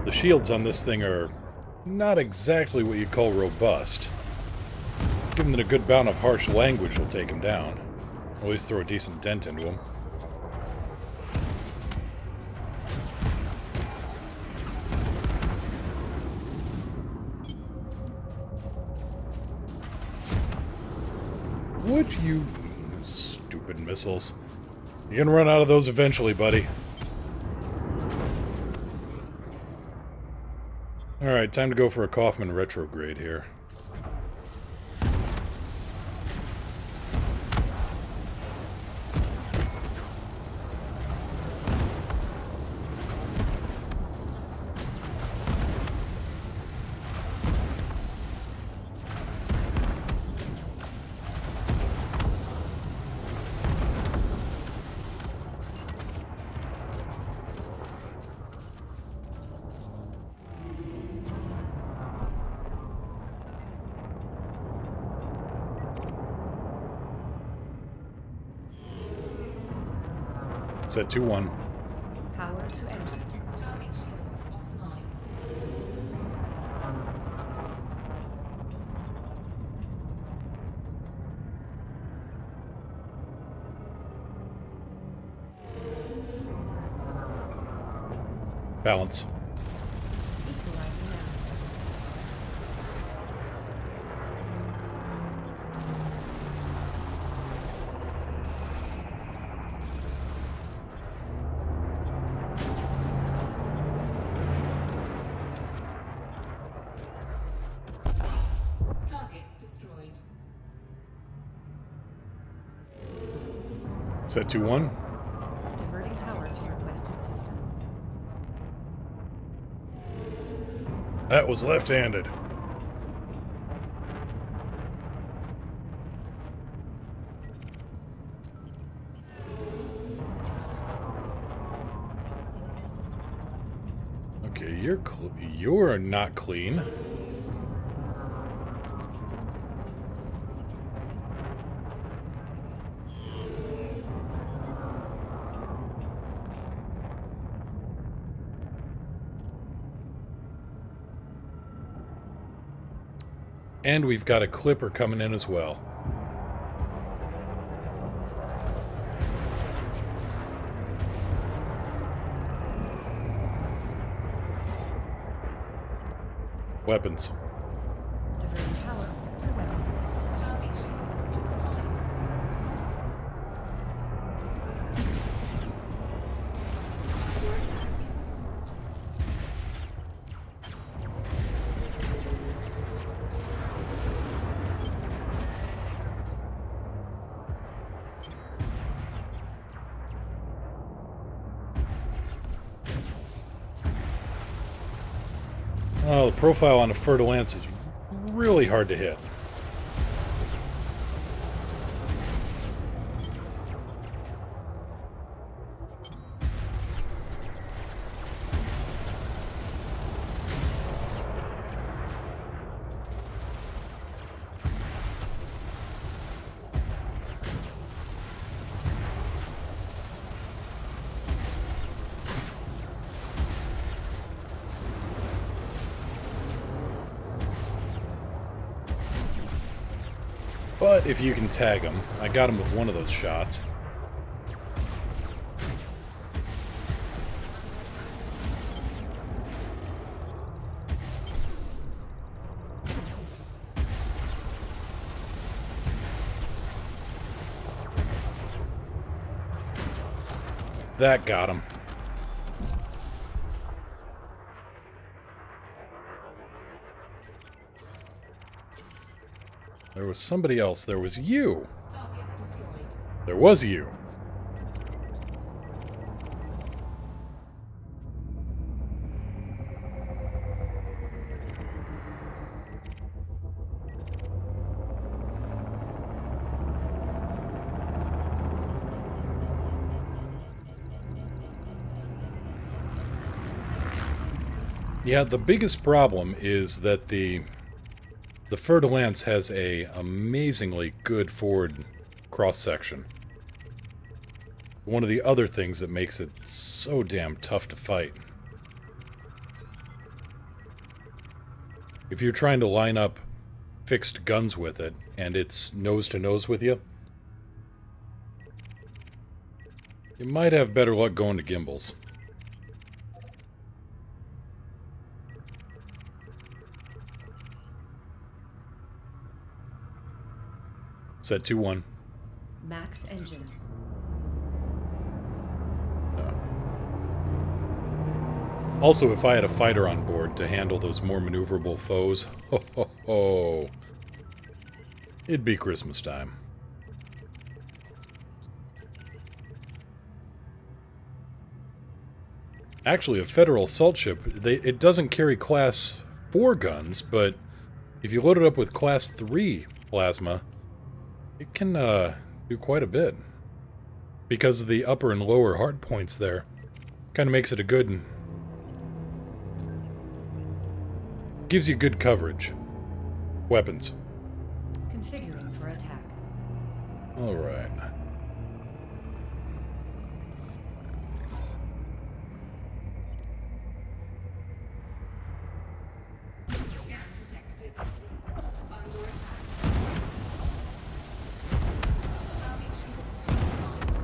The shields on this thing are not exactly what you'd call robust. Give them a good bout of harsh language will take them down. At least throw a decent dent into them. Would you... Stupid missiles. You're gonna run out of those eventually, buddy. Alright, time to go for a Kaufman retrograde here. Set 2-1. Power to engines. Target shields offline. Balance. Equalizing now. Target destroyed. Set 2-1. Diverting power to requested system. That was left-handed. Okay, you're not clean. And we've got a clipper coming in as well. Weapons. Diverting power to weapons. Target shields offline. Under attack. Oh, the profile on a Fer-de-Lance is really hard to hit. But if you can tag him, I got him with one of those shots. That got him. There was somebody else. There was you. Target destroyed. There was you. Yeah, the biggest problem is that the Fer-de-Lance has a amazingly good forward cross-section. One of the other things that makes it so damn tough to fight. If you're trying to line up fixed guns with it, and it's nose-to-nose with you, you might have better luck going to gimbals. Set 2-1. Max engines. Also, if I had a fighter on board to handle those more maneuverable foes, ho ho ho, it'd be Christmas time. Actually, a Federal assault ship, it doesn't carry Class 4 guns, but if you load it up with Class 3 plasma, it can do quite a bit. Because of the upper and lower hard points there, kind of makes it a good... gives you good coverage. Weapons. Configuring for attack. Alright. Scan detected. Under attack. Target shields online.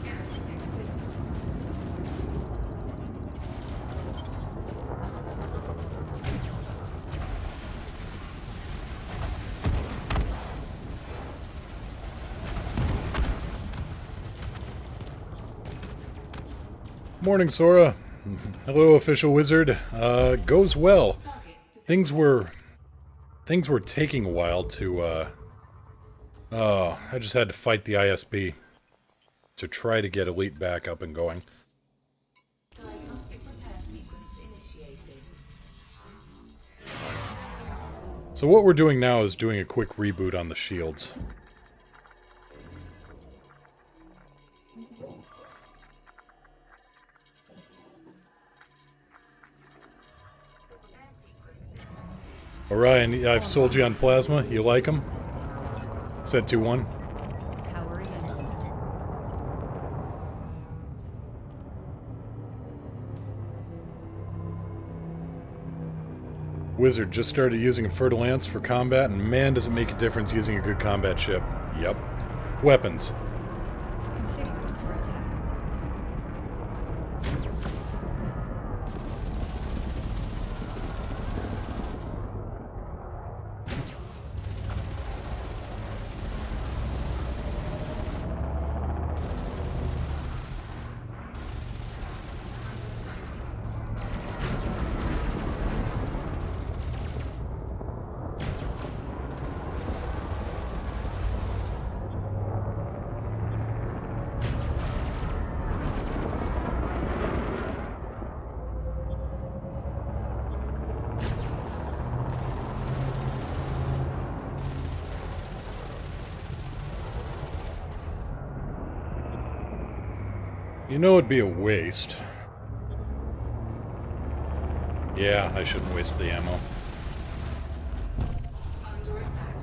Scan detected. Morning, Sora. Hello, official wizard. Goes well. Target Things were taking a while to, oh, I just had to fight the ISB to try to get Elite back up and going. diagnostic repair sequence initiated. So what we're doing now is doing a quick reboot on the shields. Orion, I've sold you on plasma. You like them? Set 2-1. Powering engines. Wizard just started using a Fer-de-Lance for combat, and man, does it make a difference using a good combat ship. Yep. Weapons. Configuring for attack. You know it'd be a waste. Yeah, I shouldn't waste the ammo. Under attack.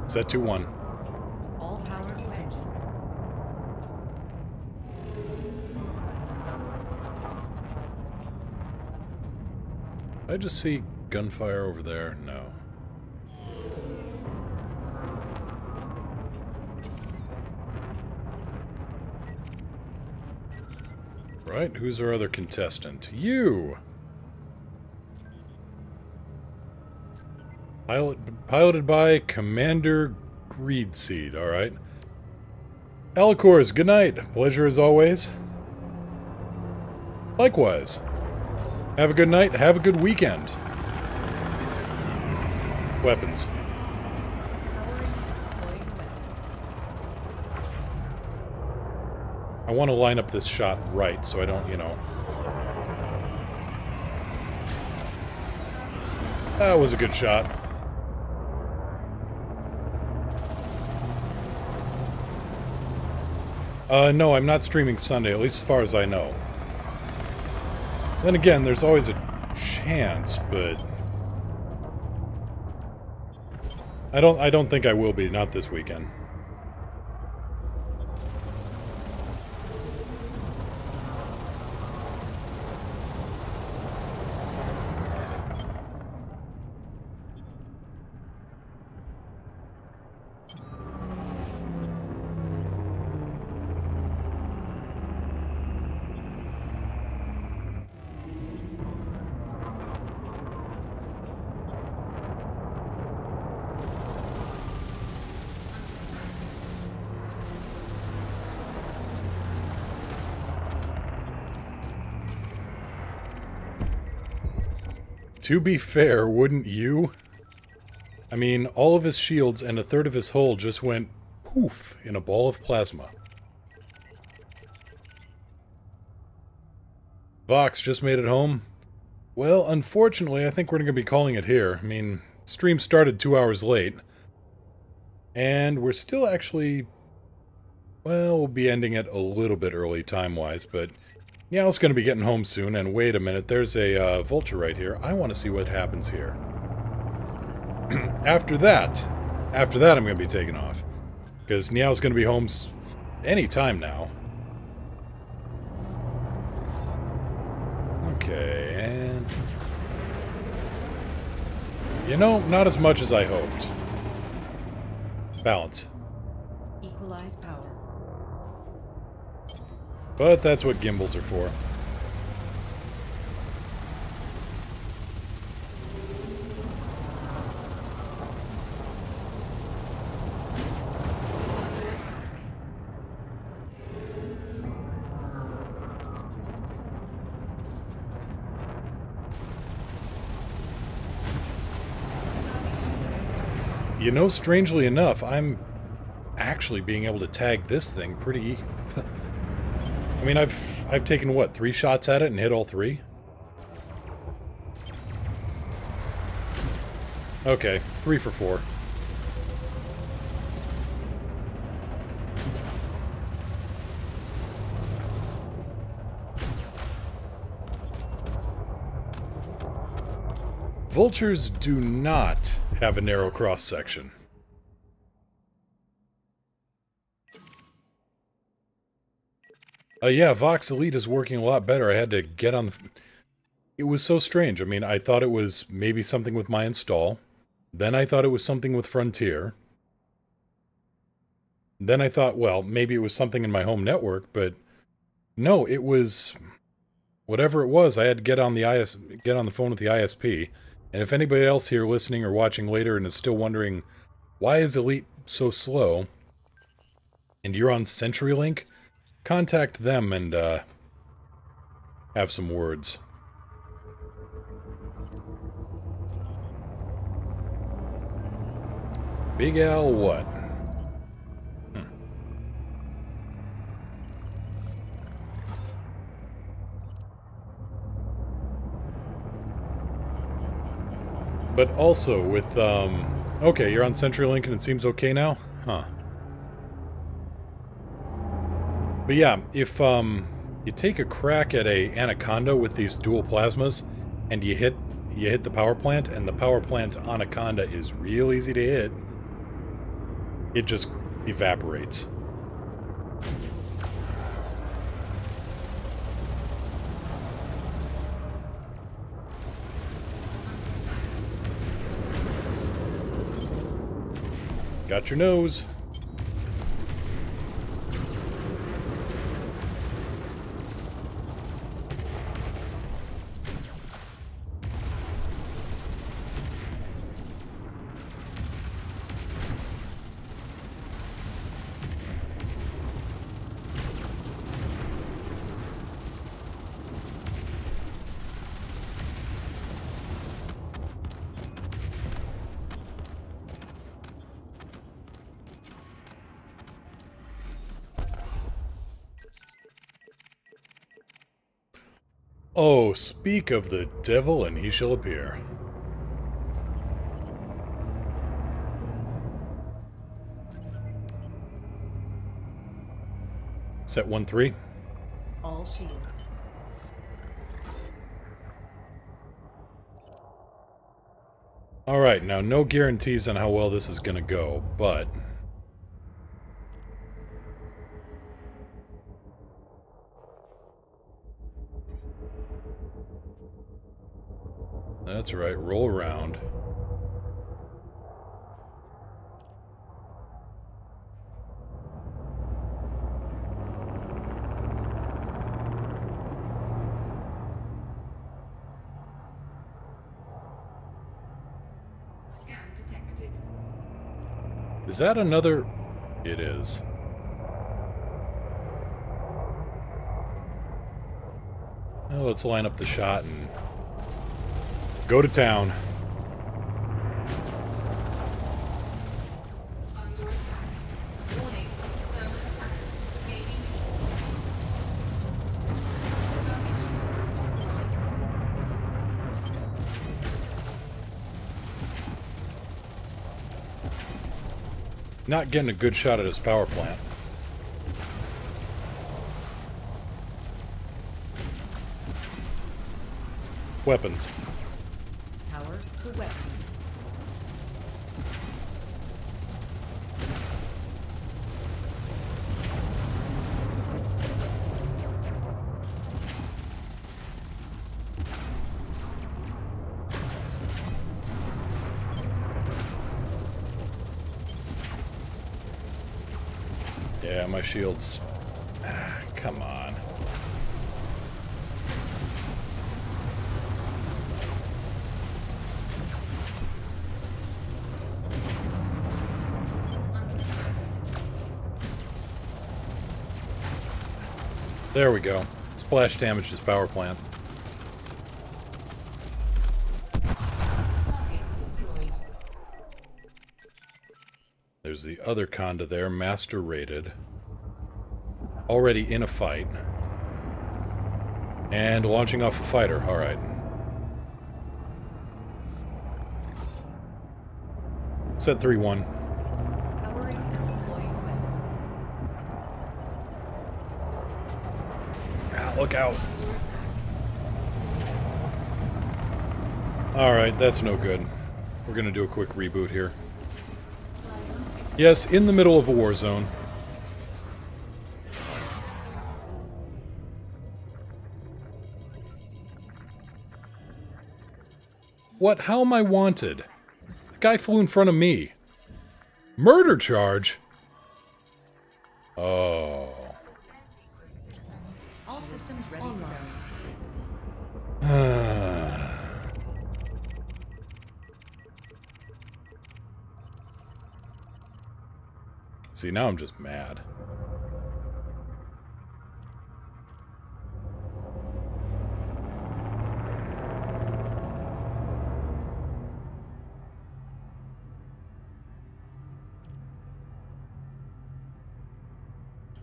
Set 2-1. All power to engines. Did I just see gunfire over there? No. Right, who's our other contestant? You! Piloted by Commander Greedseed, alright. Alicors, good night. Pleasure as always. Likewise. Have a good night, have a good weekend. Weapons. I want to line up this shot right so I don't, you know... That was a good shot. No, I'm not streaming Sunday, at least as far as I know. Then again, there's always a chance, but... I don't think I will be, not this weekend. To be fair, wouldn't you? I mean, all of his shields and a third of his hull just went poof in a ball of plasma. Vox just made it home. Well, unfortunately, I think we're going to be calling it here. I mean, stream started 2 hours late. And we're still actually... Well, we'll be ending it a little bit early time-wise, but... Yeah, I was going to be getting home soon, and wait a minute, there's a vulture right here. I want to see what happens here. After that, I'm going to be taking off. Because Niao's going to be home any time now. Okay, and... You know, not as much as I hoped. Balance. Equalize power. But that's what gimbals are for. You know, strangely enough, I'm actually being able to tag this thing pretty... I mean, I've taken, what, 3 shots at it and hit all 3? Okay, 3 for 4. Vultures do not have a narrow cross-section. Yeah, Vox Elite is working a lot better. I had to get on the... It was so strange. I mean, I thought it was maybe something with my install. Then I thought it was something with Frontier. Then I thought, well, maybe it was something in my home network, but... No, it was... Whatever it was, I had to get on the phone with the ISP. And if anybody else here listening or watching later and is still wondering, why is Elite so slow? And you're on CenturyLink? Contact them and, have some words. Big Al what? But also with, okay, you're on CenturyLink and it seems okay now? Huh. But yeah, if you take a crack at a Anaconda with these dual plasmas, and you hit the power plant, and the power plant Anaconda is real easy to hit, it just evaporates. Got your nose. Oh, speak of the devil and he shall appear. Set 1-3. All shields. Alright, now no guarantees on how well this is gonna go, but... That's right, roll around. Scan detected. Is that another... It is. Well, let's line up the shot and go to town. Under attack. Warning. Thermal attack. Gaining heat. Target shields offline. Not getting a good shot at his power plant. Weapons. Power to weapons. Yeah, my shields. Come on. There we go. Splash damaged his power plant. Target destroyed. There's the other Conda there, master rated. Already in a fight. And launching off a fighter, alright. Set 3-1. Powering and deploying weapons. Ah, look out. Alright, that's no good. We're gonna do a quick reboot here. Yes, in the middle of a war zone. What? How am I wanted? The guy flew in front of me. Murder charge? Oh. All systems ready to go. See, now I'm just mad.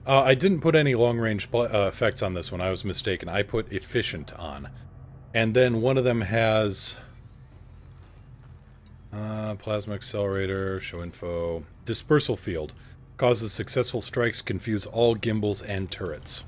I didn't put any long-range effects on this one. I was mistaken. I put efficient on. And then one of them has... plasma accelerator, show info... Dispersal field. Causes successful strikes confuse all gimbals and turrets.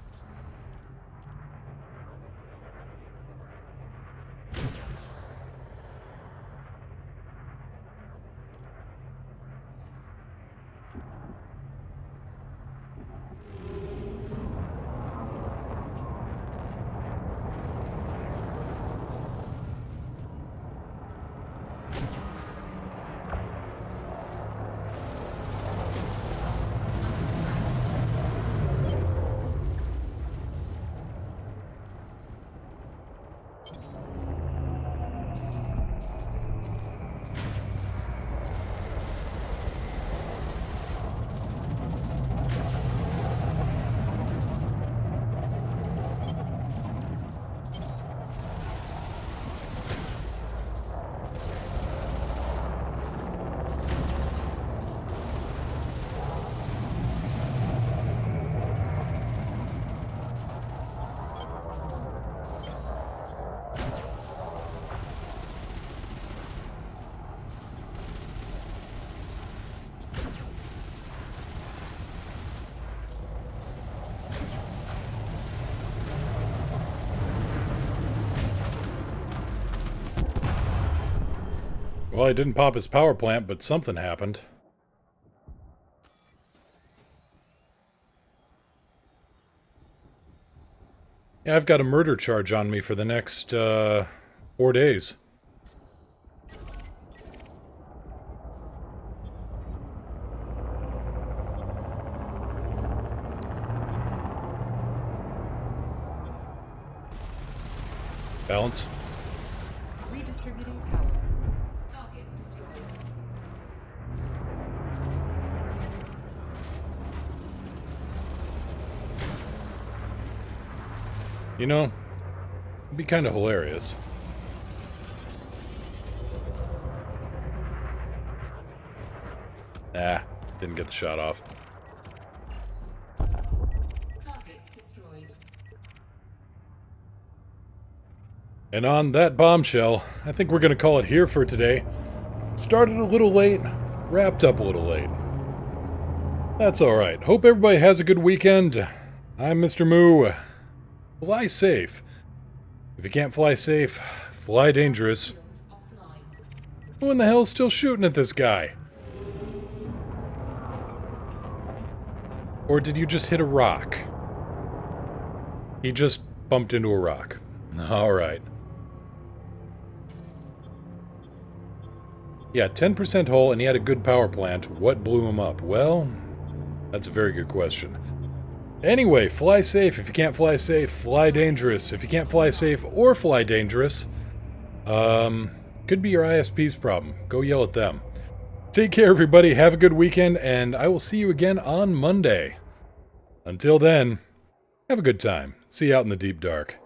Well, I didn't pop his power plant, but something happened. Yeah, I've got a murder charge on me for the next, 4 days. Balance. Redistributing power. Target destroyed. You know, it'd be kind of hilarious. Nah, didn't get the shot off. Target destroyed. And on that bombshell, I think we're going to call it here for today. Started a little late, wrapped up a little late. That's alright. Hope everybody has a good weekend. I'm Mr. Moo. Fly safe. If you can't fly safe, fly dangerous. Shields offline. Who in the hell's still shooting at this guy? Or did you just hit a rock? He just bumped into a rock. Alright. Yeah, 10% hull, and he had a good power plant. What blew him up? Well, that's a very good question. Anyway, fly safe. If you can't fly safe, fly dangerous. If you can't fly safe or fly dangerous, could be your ISP's problem. Go yell at them. Take care, everybody. Have a good weekend, and I will see you again on Monday. Until then, have a good time. See you out in the deep dark.